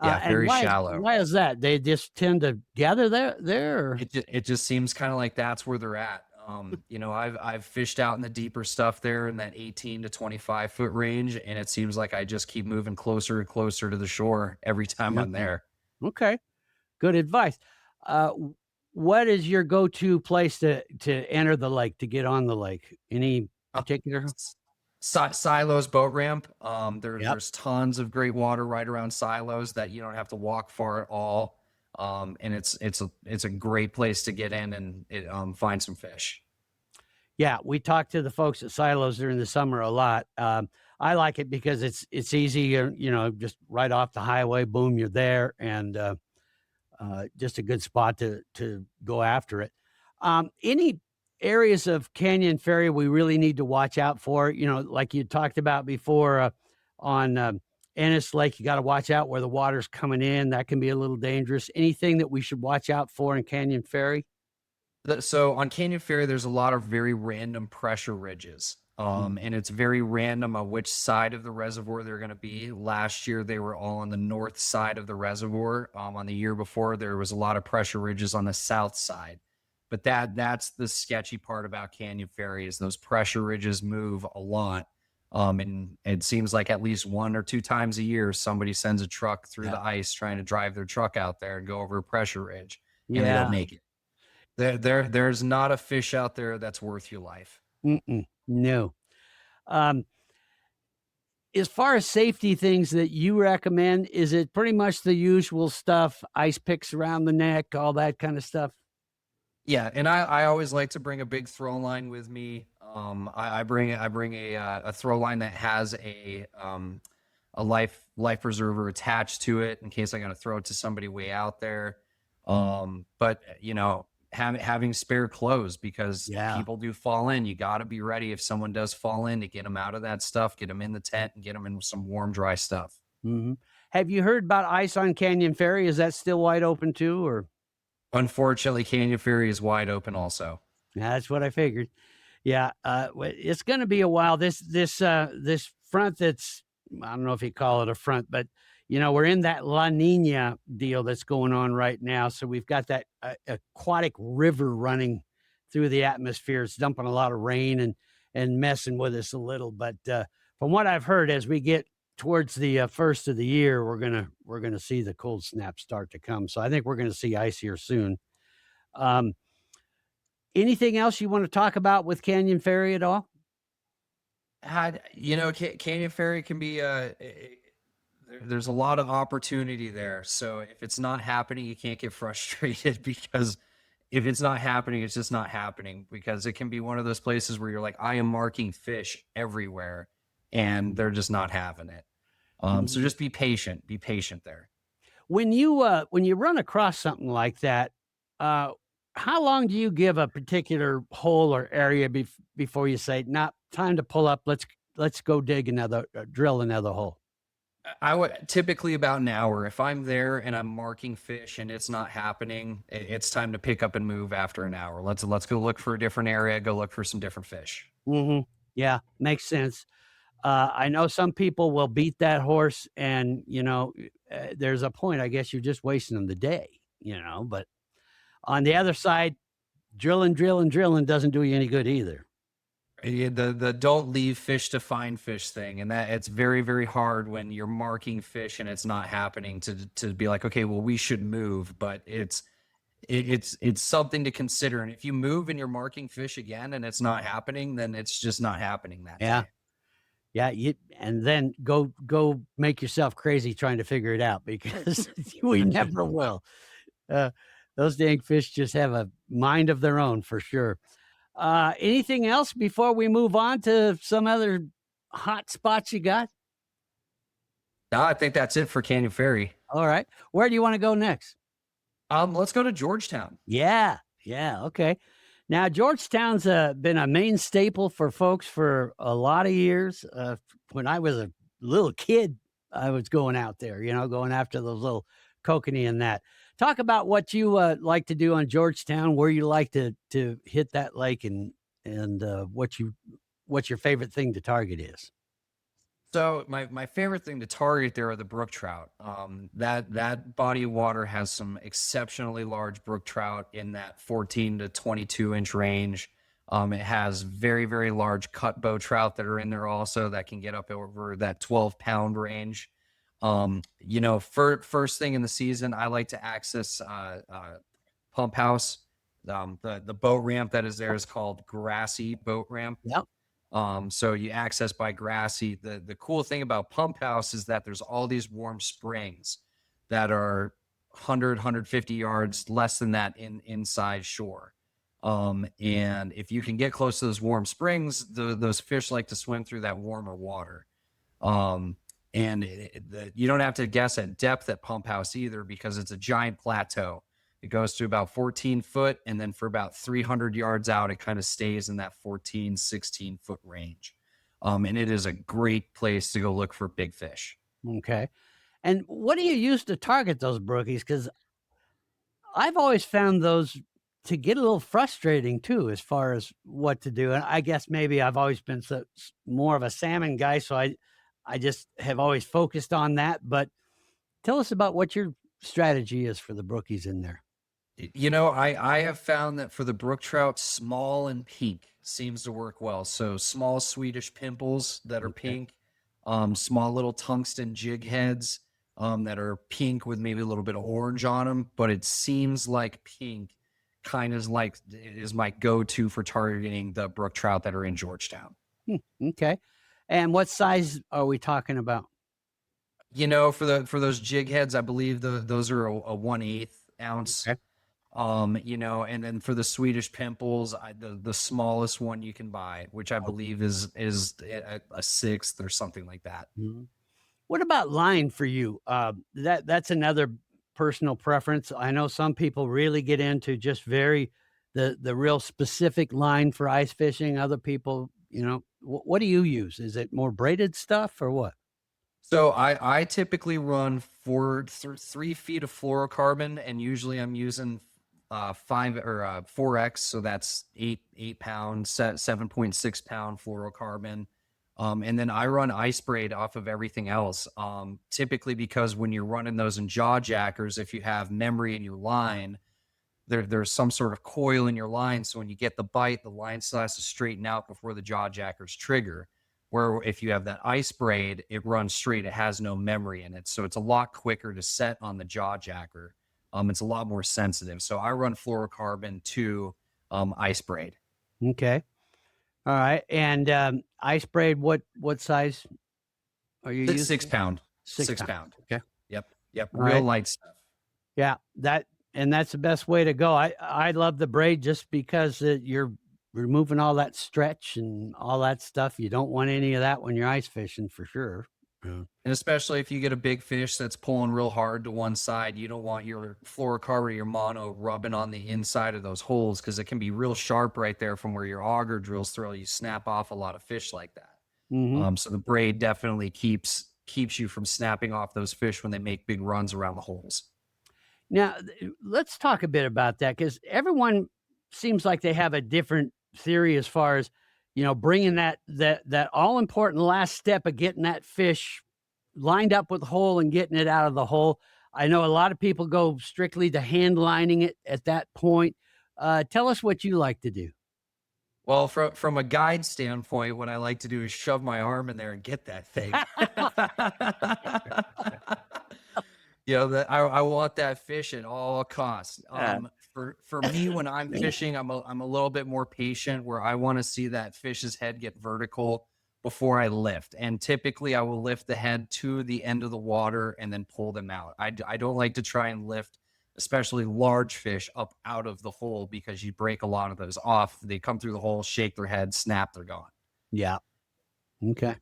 Speaker 4: Yeah,
Speaker 2: And
Speaker 4: very shallow.
Speaker 2: why is that? They just tend to gather there? Or?
Speaker 4: It just seems kind of like that's where they're at. I've fished out in the deeper stuff there in that 18 to 25 foot range, and it seems like I just keep moving closer and closer to the shore every time
Speaker 2: Yeah.
Speaker 4: I'm there.
Speaker 2: Okay. Good advice. What is your go-to place to enter the lake, to get on the lake? Any
Speaker 4: Uh,
Speaker 2: particular?
Speaker 4: Silos boat ramp.
Speaker 2: Yep.
Speaker 4: There's tons of great water right around Silos that you don't have to walk far at all. And it's a great place to get in and find some fish.
Speaker 2: Yeah, we talked to the folks at Silos during the summer a lot. I like it because it's easy, just right off the highway, boom, you're there, and just a good spot to go after it. Any areas of Canyon Ferry we really need to watch out for? Like you talked about before, on Ennis Lake, you got to watch out where the water's coming in. That can be a little dangerous. Anything that we should watch out for in Canyon Ferry?
Speaker 4: So on Canyon Ferry, there's a lot of very random pressure ridges. And it's very random on which side of the reservoir they're going to be. Last year, they were all on the north side of the reservoir. On the year before, there was a lot of pressure ridges on the south side. But that's the sketchy part about Canyon Ferry is those pressure ridges move a lot. And it seems like at least 1 or 2 times a year, somebody sends a truck through the ice trying to drive their truck out there and go over a pressure ridge, and they don't make it. There's not a fish out there that's worth your life.
Speaker 2: No. As far as safety things that you recommend, is it pretty much the usual stuff? Ice picks around the neck, all that kind of stuff?
Speaker 4: Yeah, and I always like to bring a big throw line with me. I bring a throw line that has a life preserver attached to it in case I got to throw it to somebody way out there. But having spare clothes because people do fall in. You got to be ready if someone does fall in to get them out of that stuff, get them in the tent, and get them in some warm, dry stuff.
Speaker 2: Mm-hmm. Have you heard about ice on Canyon Ferry? Is that still wide open too, or?
Speaker 4: Unfortunately, Canyon Ferry is wide open also.
Speaker 2: Yeah, that's what I figured. Yeah, it's going to be a while. This front that's, I don't know if you call it a front, but we're in that La Nina deal that's going on right now. So we've got that aquatic river running through the atmosphere. It's dumping a lot of rain and messing with us a little. But from what I've heard, as we get towards the first of the year, we're gonna see the cold snap start to come. So I think we're gonna see ice here soon. Anything else you want to talk about with Canyon Ferry at all?
Speaker 4: Canyon Ferry can be there's a lot of opportunity there. So if it's not happening, you can't get frustrated because if it's not happening, it's just not happening, because it can be one of those places where you're like, I am marking fish everywhere and they're just not having it. So just be patient there.
Speaker 2: When you run across something like that, how long do you give a particular hole or area before you say, "Nah, time to pull up. Let's go drill another hole"?
Speaker 4: I would typically about an hour. If I'm there and I'm marking fish and it's not happening, it's time to pick up and move after an hour. Let's go look for a different area, go look for some different fish.
Speaker 2: Mm-hmm. Yeah, makes sense. I know some people will beat that horse, and there's a point. I guess you're just wasting them the day. But on the other side, drilling doesn't do you any good either.
Speaker 4: Yeah, the don't leave fish to find fish thing, and that it's very, very hard when you're marking fish and it's not happening to be like, okay, well, we should move, but it's something to consider. And if you move and you're marking fish again and it's not happening, then it's just not happening that day.
Speaker 2: Yeah, and then go make yourself crazy trying to figure it out, because we never will. Those dang fish just have a mind of their own for sure. Anything else before we move on to some other hot spots you got?
Speaker 4: No, I think that's it for Canyon Ferry.
Speaker 2: All right. Where do you want to go next?
Speaker 4: Let's go to Georgetown.
Speaker 2: Yeah. Okay. Now, Georgetown's been a main staple for folks for a lot of years. When I was a little kid, I was going out there, going after those little kokanee and that. Talk about what you like to do on Georgetown, where you like to hit that lake, and what your favorite thing to target is.
Speaker 4: So my favorite thing to target there are the brook trout. That body of water has some exceptionally large brook trout in that 14 to 22 inch range. It has very, very large cut bow trout that are in there also that can get up over that 12-pound range. First thing in the season, I like to access Pump House. The boat ramp that is there is called Grassy Boat Ramp.
Speaker 2: Yep.
Speaker 4: So you access by Grassy. The cool thing about Pump House is that there's all these warm springs that are 150 yards less than that inside shore. And if you can get close to those warm springs, those fish like to swim through that warmer water. And you don't have to guess at depth at Pump House either, because it's a giant plateau. It goes to about 14 foot. And then for about 300 yards out, it kind of stays in that 14, 16 foot range. And it is a great place to go look for big fish.
Speaker 2: Okay. And what do you use to target those brookies? Because I've always found those to get a little frustrating too, as far as what to do. And I guess maybe I've always been more of a salmon guy, so I just have always focused on that. But tell us about what your strategy is for the brookies in there.
Speaker 4: I have found that for the brook trout, small and pink seems to work well. So small Swedish pimples that are pink, small little tungsten jig heads that are pink with maybe a little bit of orange on them. But it seems like pink kind of is my go-to for targeting the brook trout that are in Georgetown.
Speaker 2: Okay. And what size are we talking about?
Speaker 4: For those jig heads, I believe those are a 1/8 ounce.
Speaker 2: Okay.
Speaker 4: And then for the Swedish pimples, the smallest one you can buy, which I believe is a 1/6 or something like that.
Speaker 2: Mm-hmm. What about line for you? That's another personal preference. I know some people really get into just the real specific line for ice fishing. Other people, what do you use? Is it more braided stuff or what?
Speaker 4: So I typically run 3 feet of fluorocarbon, and usually I'm using 4X, so that's 8 pounds, 7.6 pound fluorocarbon. And then I run ice braid off of everything else. Typically because when you're running those in jaw jackers, if you have memory in your line, there's some sort of coil in your line. So when you get the bite, the line still has to straighten out before the jaw jackers trigger. Where if you have that ice braid, it runs straight. It has no memory in it. So it's a lot quicker to set on the jaw jacker. It's a lot more sensitive. So I run fluorocarbon to ice braid.
Speaker 2: Okay. All right. And ice braid, what size are you using?
Speaker 4: 6 pound.
Speaker 2: 6
Speaker 4: pound.
Speaker 2: Okay.
Speaker 4: Yep.
Speaker 2: All
Speaker 4: Real
Speaker 2: right.
Speaker 4: light stuff.
Speaker 2: Yeah. That's the best way to go. I love the braid just because you're removing all that stretch and all that stuff. You don't want any of that when you're ice fishing, for sure.
Speaker 4: And especially if you get a big fish that's pulling real hard to one side, you don't want your fluorocarbon or your mono rubbing on the inside of those holes, because it can be real sharp right there from where your auger drills through. You snap off a lot of fish like that.
Speaker 2: Mm-hmm.
Speaker 4: So the braid definitely keeps you from snapping off those fish when they make big runs around the holes.
Speaker 2: Now, let's talk a bit about that, because everyone seems like they have a different theory as far as, bringing that all important last step of getting that fish lined up with the hole and getting it out of the hole. I know a lot of people go strictly to hand lining it at that point. Tell us what you like to do.
Speaker 4: Well, from a guide standpoint, what I like to do is shove my arm in there and get that thing. I want that fish at all costs. For me, when I'm fishing, I'm a little bit more patient, where I want to see that fish's head get vertical before I lift. And typically I will lift the head to the end of the water and then pull them out. I don't like to try and lift, especially large fish, up out of the hole, because you break a lot of those off. They come through the hole, shake their head, snap, they're gone.
Speaker 2: Yeah. Okay.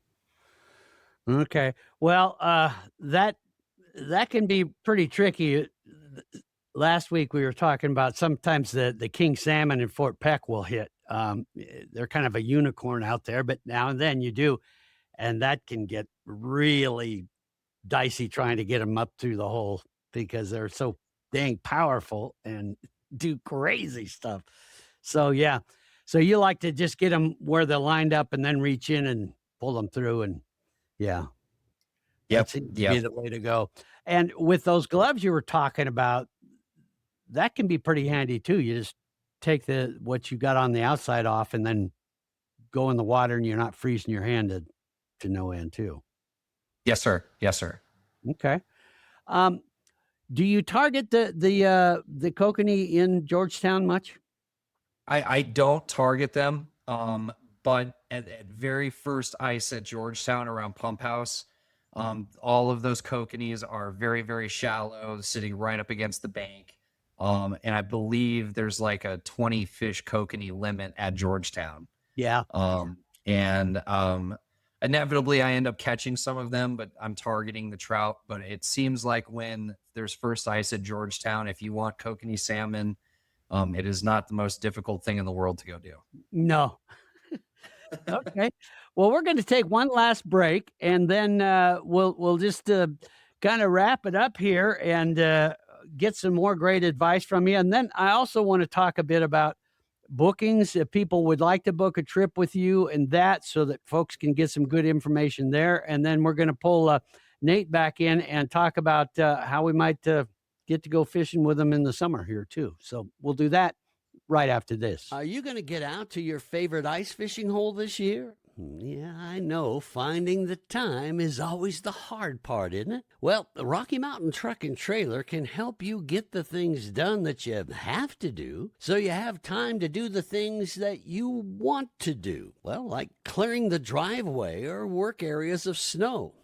Speaker 2: Well, that can be pretty tricky. Last week we were talking about sometimes the king salmon in Fort Peck will hit. They're kind of a unicorn out there, but now and then you do. And that can get really dicey trying to get them up through the hole, because they're so dang powerful and do crazy stuff. So, yeah. So you like to just get them where they're lined up and then reach in and pull them through. And yeah.
Speaker 4: Yep.
Speaker 2: That seems to be the way to go. And with those gloves you were talking about, that can be pretty handy too. You just take what you got on the outside off and then go in the water, and you're not freezing your hand to no end too.
Speaker 4: Yes, sir. Yes, sir.
Speaker 2: Okay. Do you target the kokanee in Georgetown much?
Speaker 4: I don't target them, but at very first ice at Georgetown around Pump House, all of those kokanees are very, very shallow, sitting right up against the bank. And I believe there's like a 20 fish kokanee limit at Georgetown.
Speaker 2: Yeah.
Speaker 4: Inevitably I end up catching some of them, but I'm targeting the trout. But it seems like when there's first ice at Georgetown, if you want kokanee salmon, it is not the most difficult thing in the world to go do.
Speaker 2: No. Okay. Well, we're going to take one last break, and then we'll just kind of wrap it up here and get some more great advice from you. And then I also want to talk a bit about bookings, if people would like to book a trip with you and that, so that folks can get some good information there. And then we're going to pull Nate back in and talk about how we might get to go fishing with them in the summer here too. So we'll do that right after this. Are you going to get out to your favorite ice fishing hole this year? Yeah, I know. Finding the time is always the hard part, isn't it? Well, the Rocky Mountain Truck and Trailer can help you get the things done that you have to do, so you have time to do the things that you want to do. Well, like clearing the driveway or work areas of snow.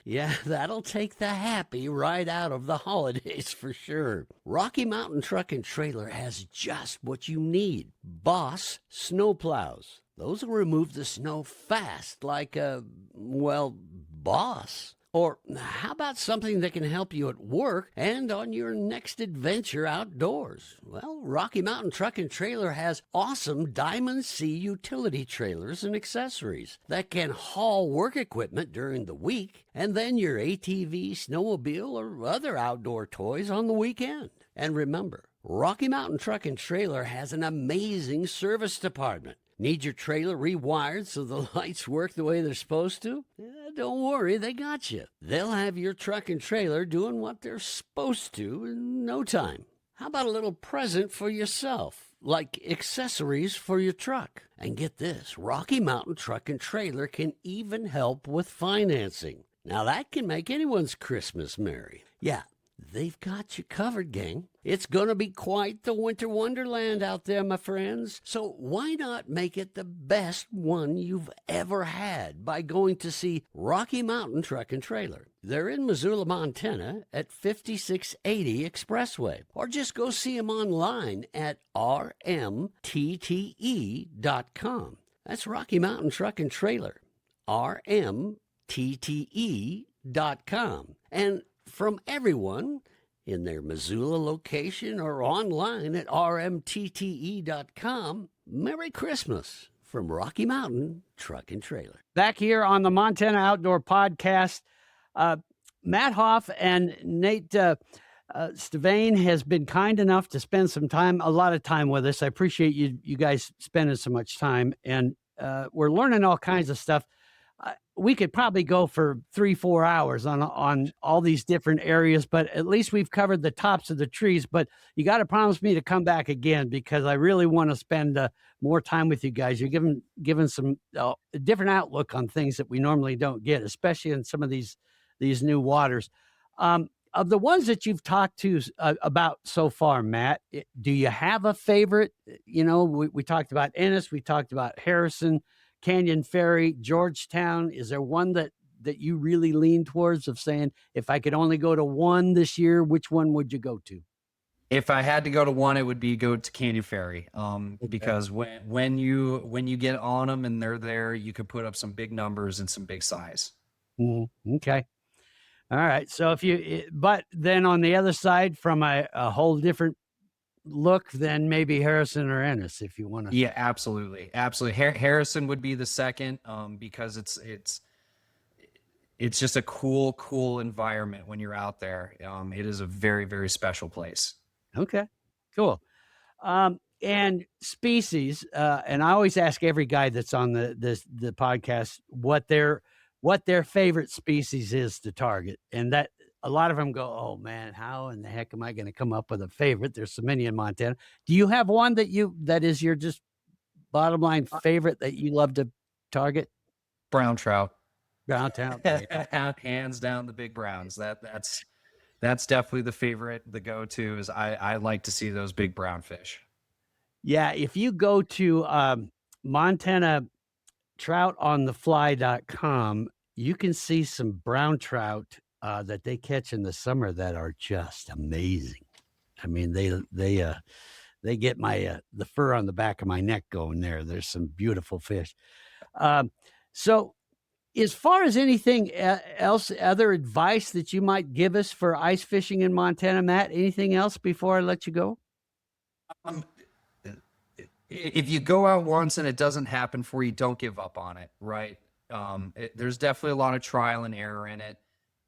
Speaker 2: Yeah, that'll take the happy right out of the holidays for sure. Rocky Mountain Truck and Trailer has just what you need. Boss snowplows. Those will remove the snow fast like a, boss. Or how about something that can help you at work and on your next adventure outdoors? Well, Rocky Mountain Truck and Trailer has awesome Diamond Sea utility trailers and accessories that can haul work equipment during the week, and then your ATV, snowmobile, or other outdoor toys on the weekend. And remember, Rocky Mountain Truck and Trailer has an amazing service department. Need your trailer rewired so the lights work the way they're supposed to? Don't worry, they got you. They'll have your truck and trailer doing what they're supposed to in no time. How about a little present for yourself, like accessories for your truck? And get this, Rocky Mountain Truck and Trailer can even help with financing. Now that can make anyone's Christmas merry. Yeah. They've got you covered, gang. It's going to be quite the winter wonderland out there, my friends. So why not make it the best one you've ever had by going to see Rocky Mountain Truck and Trailer? They're in Missoula, Montana at 5680 Expressway. Or just go see them online at rmtte.com. That's Rocky Mountain Truck and Trailer. rmtte.com. And from everyone in their Missoula location or online at rmtte.com, Merry Christmas from Rocky Mountain Truck and Trailer. Back here on the Montana Outdoor Podcast, Matt Hoff and Nate Sevane has been kind enough to spend a lot of time with us. I appreciate you guys spending so much time, and we're learning all kinds of stuff. We could probably go for 3-4 hours on all these different areas, but at least we've covered the tops of the trees. But you got to promise me to come back again, because I really want to spend more time with you guys. You're giving some a different outlook on things that we normally don't get, especially in some of these new waters. Of the ones that you've talked to about so far, Matt, do you have a favorite? You know, we talked about Ennis, we talked about Harrison, Canyon Ferry, Georgetown. Is there one that you really lean towards, of saying, if I could only go to one this year, which one would you go to?
Speaker 4: If I had to go to one, it would be go to Canyon Ferry. Because when you get on them and they're there, you could put up some big numbers and some big size.
Speaker 2: Mm-hmm. Okay. All right. So but then on the other side, from a whole different look, then maybe Harrison or Ennis, if you want to.
Speaker 4: Yeah, absolutely. Harrison would be the second, because it's just a cool environment when you're out there. It is a very, very special place.
Speaker 2: Okay, cool. And species, and I always ask every guy that's on the podcast what their favorite species is to target, and that a lot of them go, oh man, how in the heck am I going to come up with a favorite? There's so many in Montana. Do you have one that is your just bottom line favorite that you love to target?
Speaker 4: Brown trout.
Speaker 2: Downtown.
Speaker 4: Hands down the big browns. That's definitely the favorite. The go-to is I like to see those big brown fish.
Speaker 2: Yeah, if you go to Montana troutonthefly.com, you can see some brown trout that they catch in the summer that are just amazing. I mean, they get my the fur on the back of my neck going there. There's some beautiful fish. So as far as anything else, other advice that you might give us for ice fishing in Montana, Matt, anything else before I let you go?
Speaker 4: If you go out once and it doesn't happen for you, don't give up on it, right? There's definitely a lot of trial and error in it.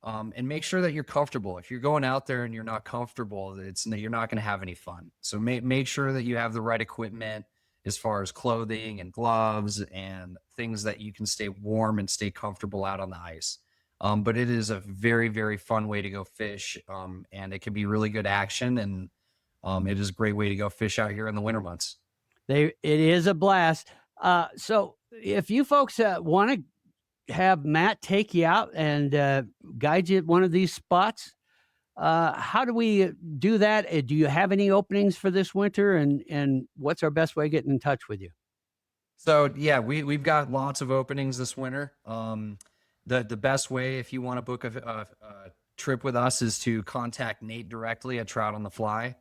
Speaker 4: And make sure that you're comfortable. If you're going out there and you're not comfortable, you're not going to have any fun. So make sure that you have the right equipment as far as clothing and gloves and things that you can stay warm and stay comfortable out on the ice. But it is a very, very fun way to go fish. And it can be really good action. And it is a great way to go fish out here in the winter months.
Speaker 2: It is a blast. So if you folks want to have Matt take you out and guide you at one of these spots, how do we do that? Do you have any openings for this winter, and what's our best way of getting in touch with you?
Speaker 4: So yeah, we've got lots of openings this winter. The best way, if you want to book a trip with us, is to contact Nate directly at Trout on the Fly.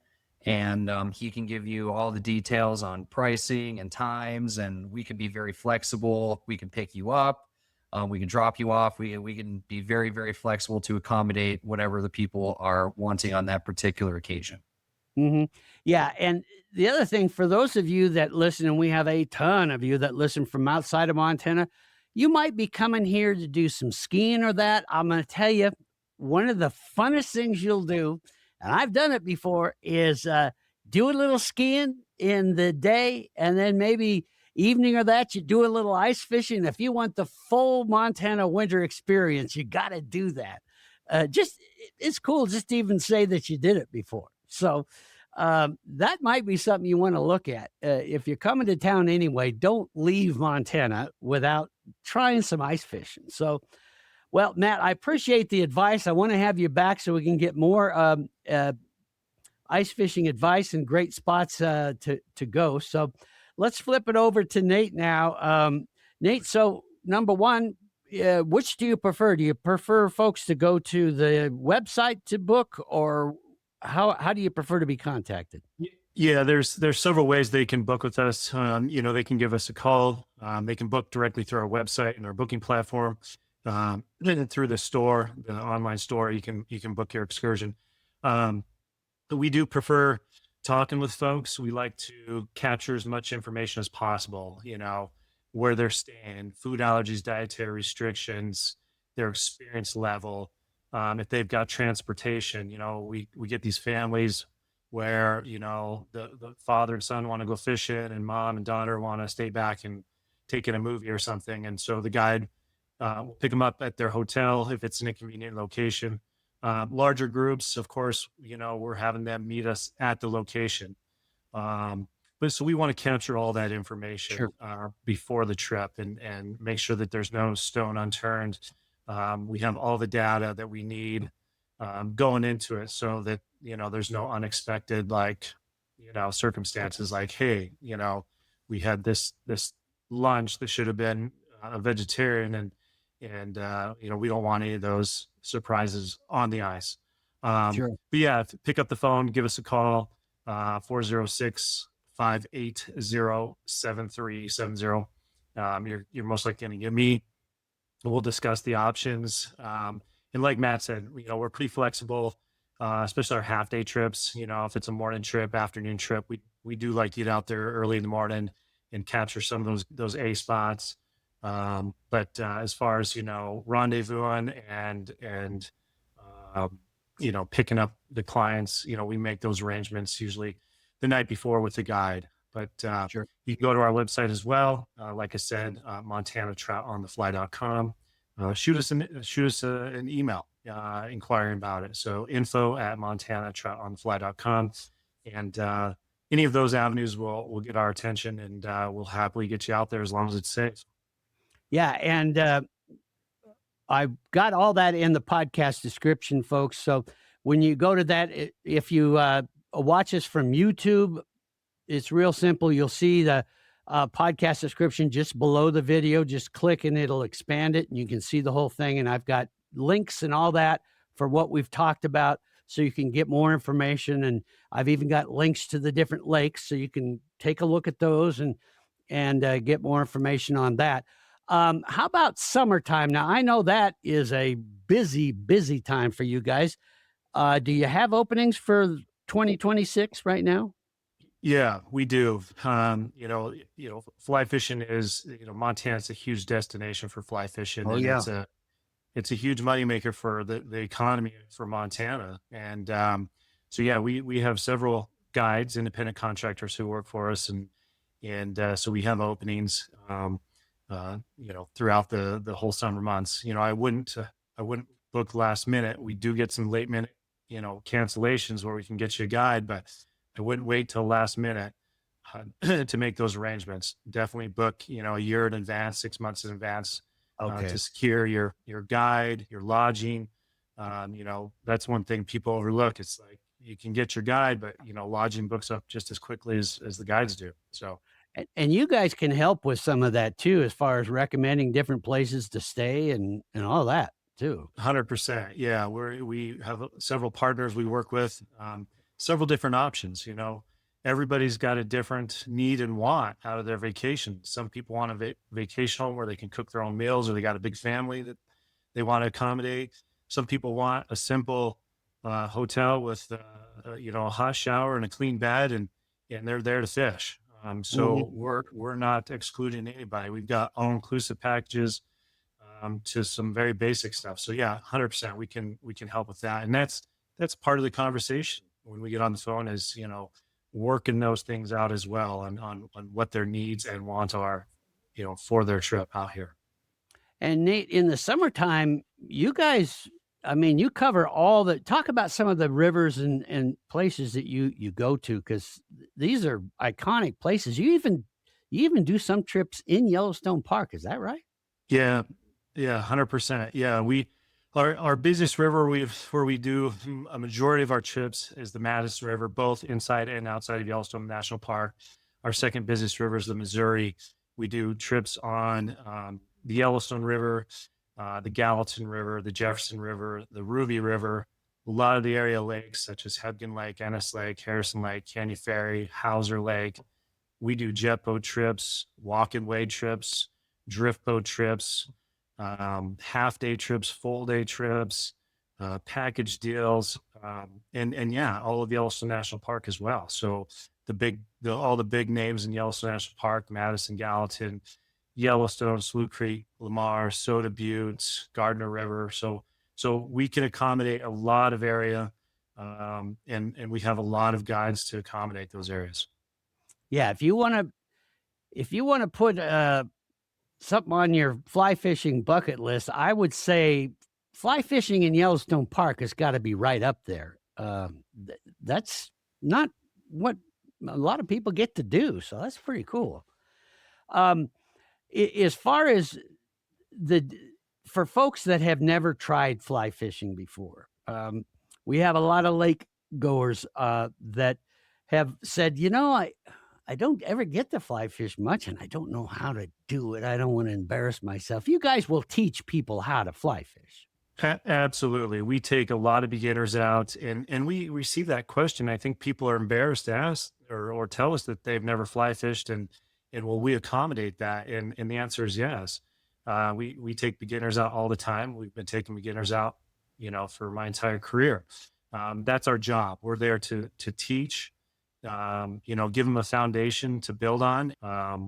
Speaker 4: And he can give you all the details on pricing and times, and we can be very flexible. We can pick you up. We can drop you off. We can be very, very flexible to accommodate whatever the people are wanting on that particular occasion.
Speaker 2: Mm-hmm. Yeah. And the other thing, for those of you that listen, and we have a ton of you that listen from outside of Montana, you might be coming here to do some skiing or that. I'm going to tell you, one of the funnest things you'll do, and I've done it before, is do a little skiing in the day, and then maybe evening or that, you do a little ice fishing. If you want the full Montana winter experience, you got to do that. It's cool just to even say that you did it before. So that might be something you want to look at. If you're coming to town anyway, don't leave Montana without trying some ice fishing. So, well, Matt, I appreciate the advice. I want to have you back so we can get more ice fishing advice and great spots to go. So let's flip it over to Nate now. Nate, so number one, which do you prefer? Do you prefer folks to go to the website to book, or how do you prefer to be contacted?
Speaker 3: Yeah, there's several ways they can book with us. They can give us a call. They can book directly through our website and our booking platform. And through the store, the online store, you can book your excursion. But we do prefer talking with folks. We like to capture as much information as possible, where they're staying, food allergies, dietary restrictions, their experience level. If they've got transportation, we get these families where, the father and son want to go fishing and mom and daughter want to stay back and take in a movie or something. And so the guide will pick them up at their hotel if it's an inconvenient location. Larger groups, of course, we're having them meet us at the location. But so we want to capture all that information
Speaker 4: Sure.
Speaker 3: Before the trip and make sure that there's no stone unturned. We have all the data that we need going into it so that, there's no unexpected, circumstances like, hey, we had this lunch that should have been a vegetarian and we don't want any of those surprises on the ice.
Speaker 2: Sure.
Speaker 3: But yeah, pick up the phone, give us a call, 406-580-7370. You're most likely going to get me. We'll discuss the options. And like Matt said, we're pretty flexible, especially our half day trips. If it's a morning trip, afternoon trip, we do like to get out there early in the morning and capture some of those A spots. But as far as, rendezvousing and picking up the clients, we make those arrangements usually the night before with the guide. But
Speaker 4: Sure.
Speaker 3: you can go to our website as well. Like I said, MontanaTroutOnTheFly.com. shoot us an email inquiring about it. So info@montanaTroutOnTheFly.com, and any of those avenues will get our attention, and we'll happily get you out there as long as it's safe.
Speaker 2: Yeah, and I've got all that in the podcast description, folks. So when you go to that, if you watch us from YouTube, it's real simple. You'll see the podcast description just below the video. Just click and it'll expand it, and you can see the whole thing. And I've got links and all that for what we've talked about, so you can get more information. And I've even got links to the different lakes, so you can take a look at those and get more information on that. How about summertime? Now, I know that is a busy, busy time for you guys. Do you have openings for 2026 right now?
Speaker 3: Yeah, we do. Fly fishing is, Montana's a huge destination for fly fishing.
Speaker 2: Oh,
Speaker 3: and
Speaker 2: yeah.
Speaker 3: it's a huge moneymaker for the economy for Montana. And so yeah, we have several guides, independent contractors who work for us, and so we have openings throughout the whole summer months. I wouldn't book last minute. We do get some late minute cancellations where we can get you a guide, but I wouldn't wait till last minute to make those arrangements. Definitely book, a year in advance, 6 months in advance, to secure your guide, your lodging. That's one thing people overlook. It's like you can get your guide, but lodging books up just as quickly as the guides do. So,
Speaker 2: And you guys can help with some of that too, as far as recommending different places to stay and all that too.
Speaker 3: 100%. Yeah, we have several partners we work with, several different options. Everybody's got a different need and want out of their vacation. Some people want a vacation home where they can cook their own meals, or they got a big family that they want to accommodate. Some people want a simple hotel with a hot shower and a clean bed, and they're there to fish. So we're not excluding anybody. We've got all-inclusive packages to some very basic stuff. So yeah, 100%, we can help with that. And that's part of the conversation when we get on the phone, is, working those things out as well on what their needs and wants are, for their trip out here.
Speaker 2: And Nate, in the summertime, you guys, you cover talk about some of the rivers and places that you go to, because these are iconic places. You even do some trips in Yellowstone Park. Is that right?
Speaker 3: Yeah. 100%. Yeah. Our busiest river where we do a majority of our trips is the Madison River, both inside and outside of Yellowstone National Park. Our second busiest river is the Missouri. We do trips on the Yellowstone River, the Gallatin River, the Jefferson River, the Ruby River, a lot of the area lakes such as Hebgen Lake, Ennis Lake, Harrison Lake, Canyon Ferry, Hauser Lake. We do jet boat trips, walk and wade trips, drift boat trips, half day trips, full day trips, package deals, and yeah, all of Yellowstone National Park as well. So all the big names in Yellowstone National Park: Madison, Gallatin, Yellowstone, Slough Creek, Lamar, Soda Buttes, Gardner River. So we can accommodate a lot of area, and we have a lot of guides to accommodate those areas.
Speaker 2: Yeah, if you want to put something on your fly fishing bucket list, I would say fly fishing in Yellowstone Park has got to be right up there. That's not what a lot of people get to do, so that's pretty cool. As far as for folks that have never tried fly fishing before, we have a lot of lake goers that have said, I don't ever get to fly fish much, and I don't know how to do it. I don't want to embarrass myself. You guys will teach people how to fly fish.
Speaker 3: Absolutely. We take a lot of beginners out, and we receive that question. I think people are embarrassed to ask or tell us that they've never fly fished, and will we accommodate that? And the answer is yes. We take beginners out all the time. We've been taking beginners out, for my entire career. That's our job. We're there to teach, give them a foundation to build on.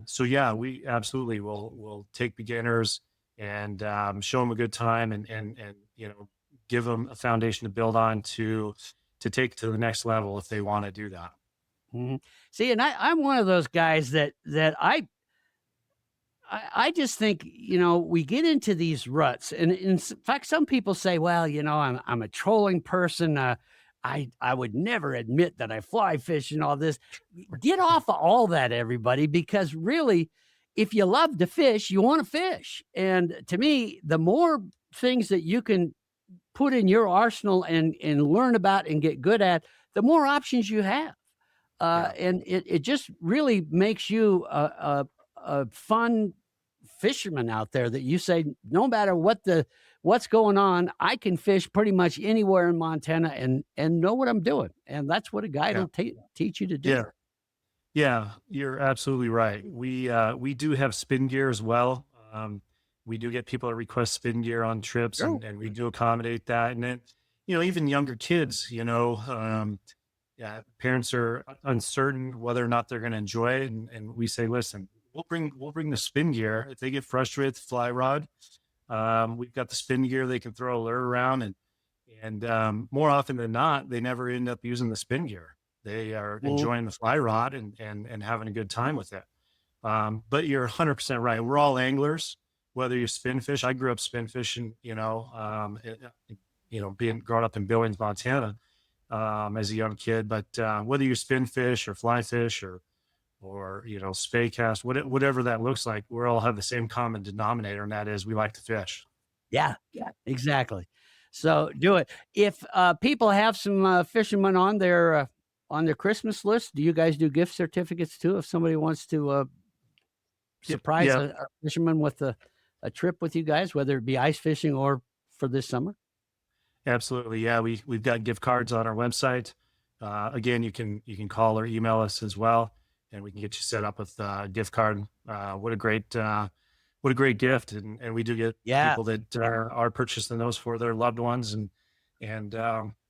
Speaker 3: So yeah, we absolutely will take beginners and show them a good time, and give them a foundation to build on to take to the next level if they want to do that.
Speaker 2: Mm-hmm. See, and I'm one of those guys that I just think, we get into these ruts, and in fact, some people say, well, I'm a trolling person. I would never admit that I fly fish and all this. Get off of all that, everybody, because really, if you love to fish, you want to fish. And to me, the more things that you can put in your arsenal and learn about and get good at, the more options you have. And it just really makes you a fun fisherman out there, that you say, no matter what's going on, I can fish pretty much anywhere in Montana and know what I'm doing. And that's what a guide will teach you to do.
Speaker 3: Yeah. Yeah, you're absolutely right. We do have spin gear as well. We do get people that request spin gear on trips, and we do accommodate that. And then, even younger kids, parents are uncertain whether or not they're going to enjoy it. And we say, listen, we'll bring the spin gear. If they get frustrated with the fly rod, we've got the spin gear. They can throw a lure around, and more often than not, they never end up using the spin gear. They are enjoying the fly rod and having a good time with it. But you're 100% right. We're all anglers, whether you spin fish. I grew up spin fishing, being grown up in Billings, Montana, as a young kid. But whether you spin fish or fly fish or spay cast, whatever that looks like, we all have the same common denominator, and that is we like to fish.
Speaker 2: Yeah, exactly. So do it. If people have some fishermen on their Christmas list, do you guys do gift certificates too? If somebody wants to surprise a fisherman with a trip with you guys, whether it be ice fishing or for this summer?
Speaker 3: Absolutely. Yeah. We've got gift cards on our website. Again, you can call or email us as well, and we can get you set up with a gift card. What a great gift. And we do get people that are purchasing those for their loved ones. And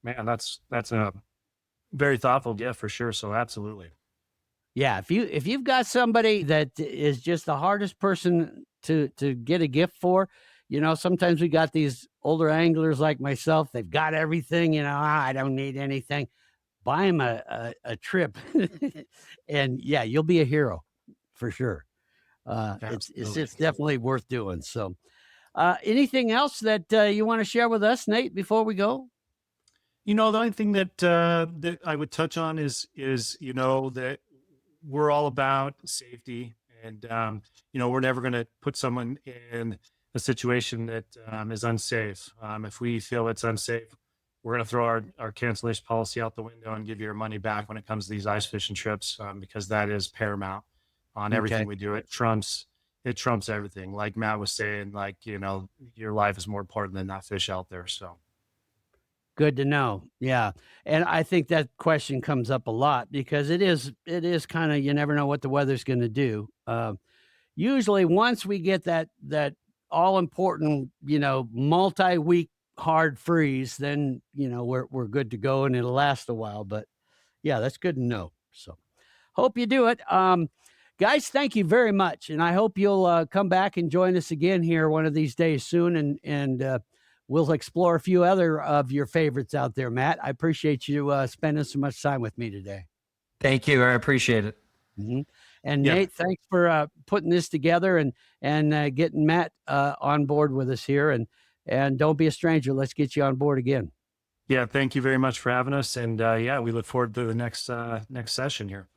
Speaker 3: man, that's a very thoughtful gift for sure. So absolutely.
Speaker 2: Yeah. If you've got somebody that is just the hardest person to get a gift for, sometimes we got these older anglers like myself. They've got everything, I don't need anything. Buy them a trip and you'll be a hero for sure. It's definitely worth doing. So, anything else that you want to share with us, Nate, before we go?
Speaker 3: The only thing that I would touch on is that we're all about safety, and we're never going to put someone in a situation that is unsafe. If we feel it's unsafe, we're going to throw our cancellation policy out the window and give you your money back when it comes to these ice fishing trips, because that is paramount on everything we do. It trumps everything. Like Matt was saying, your life is more important than that fish out there. So.
Speaker 2: Good to know. Yeah. And I think that question comes up a lot because it is kind of, you never know what the weather's going to do. Usually once we get that all important, multi-week hard freeze, then, we're good to go and it'll last a while. But yeah, that's good to know. So hope you do it. Guys, thank you very much. And I hope you'll come back and join us again here one of these days soon. And we'll explore a few other of your favorites out there, Matt. I appreciate you spending so much time with me today.
Speaker 4: Thank you. I appreciate it.
Speaker 2: Mm-hmm. And Nate, thanks for putting this together and getting Matt on board with us here. And don't be a stranger. Let's get you on board again.
Speaker 3: Yeah. Thank you very much for having us. And we look forward to the next session here.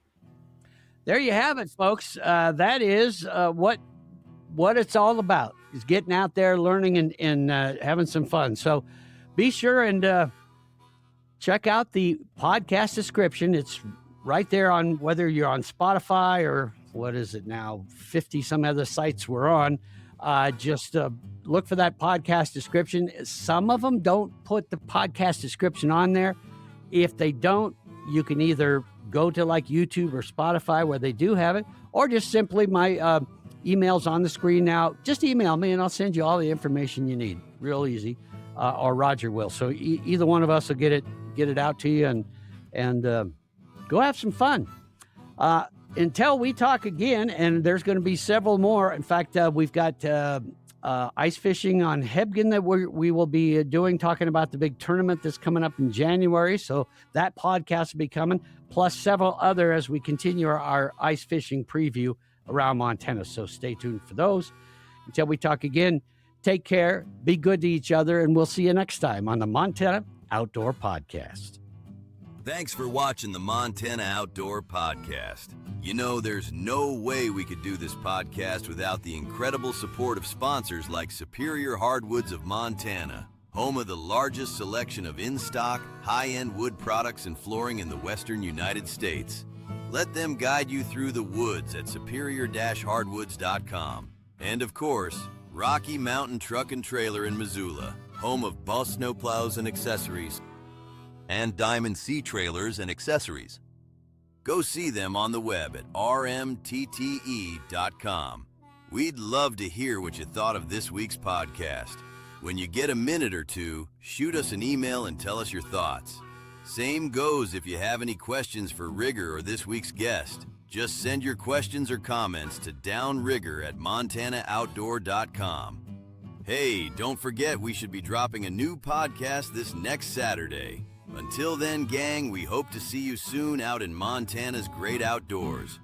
Speaker 2: There you have it, folks. That is what it's all about, is getting out there, learning and having some fun. So be sure and check out the podcast description. It's right there on whether you're on Spotify or what is it now, 50 some other sites we're on. Just look for that podcast description. Some of them don't put the podcast description on there. If they don't, you can either go to like YouTube or Spotify where they do have it, or just simply my email's on the screen now. Just email me and I'll send you all the information you need. Real easy. Or Roger will. So either one of us will get it out to you and go have some fun. Until we talk again, and there's going to be several more. In fact, we've got ice fishing on Hebgen that we will be doing, talking about the big tournament that's coming up in January. So that podcast will be coming, plus several other as we continue our ice fishing preview around Montana. So stay tuned for those. Until we talk again, take care, be good to each other, and we'll see you next time on the Montana Outdoor Podcast.
Speaker 1: Thanks for watching the Montana Outdoor Podcast. You know, there's no way we could do this podcast without the incredible support of sponsors like Superior Hardwoods of Montana, home of the largest selection of in-stock, high-end wood products and flooring in the western United States. Let them guide you through the woods at superior-hardwoods.com. And of course, Rocky Mountain Truck and Trailer in Missoula, home of Boss snowplows and accessories, and Diamond Sea Trailers and Accessories. Go see them on the web at rmtte.com. We'd love to hear what you thought of this week's podcast. When you get a minute or two, shoot us an email and tell us your thoughts. Same goes if you have any questions for Rigger or this week's guest. Just send your questions or comments to downrigger@montanooutdoor.com. Hey, don't forget we should be dropping a new podcast this next Saturday. Until then, gang, we hope to see you soon out in Montana's great outdoors.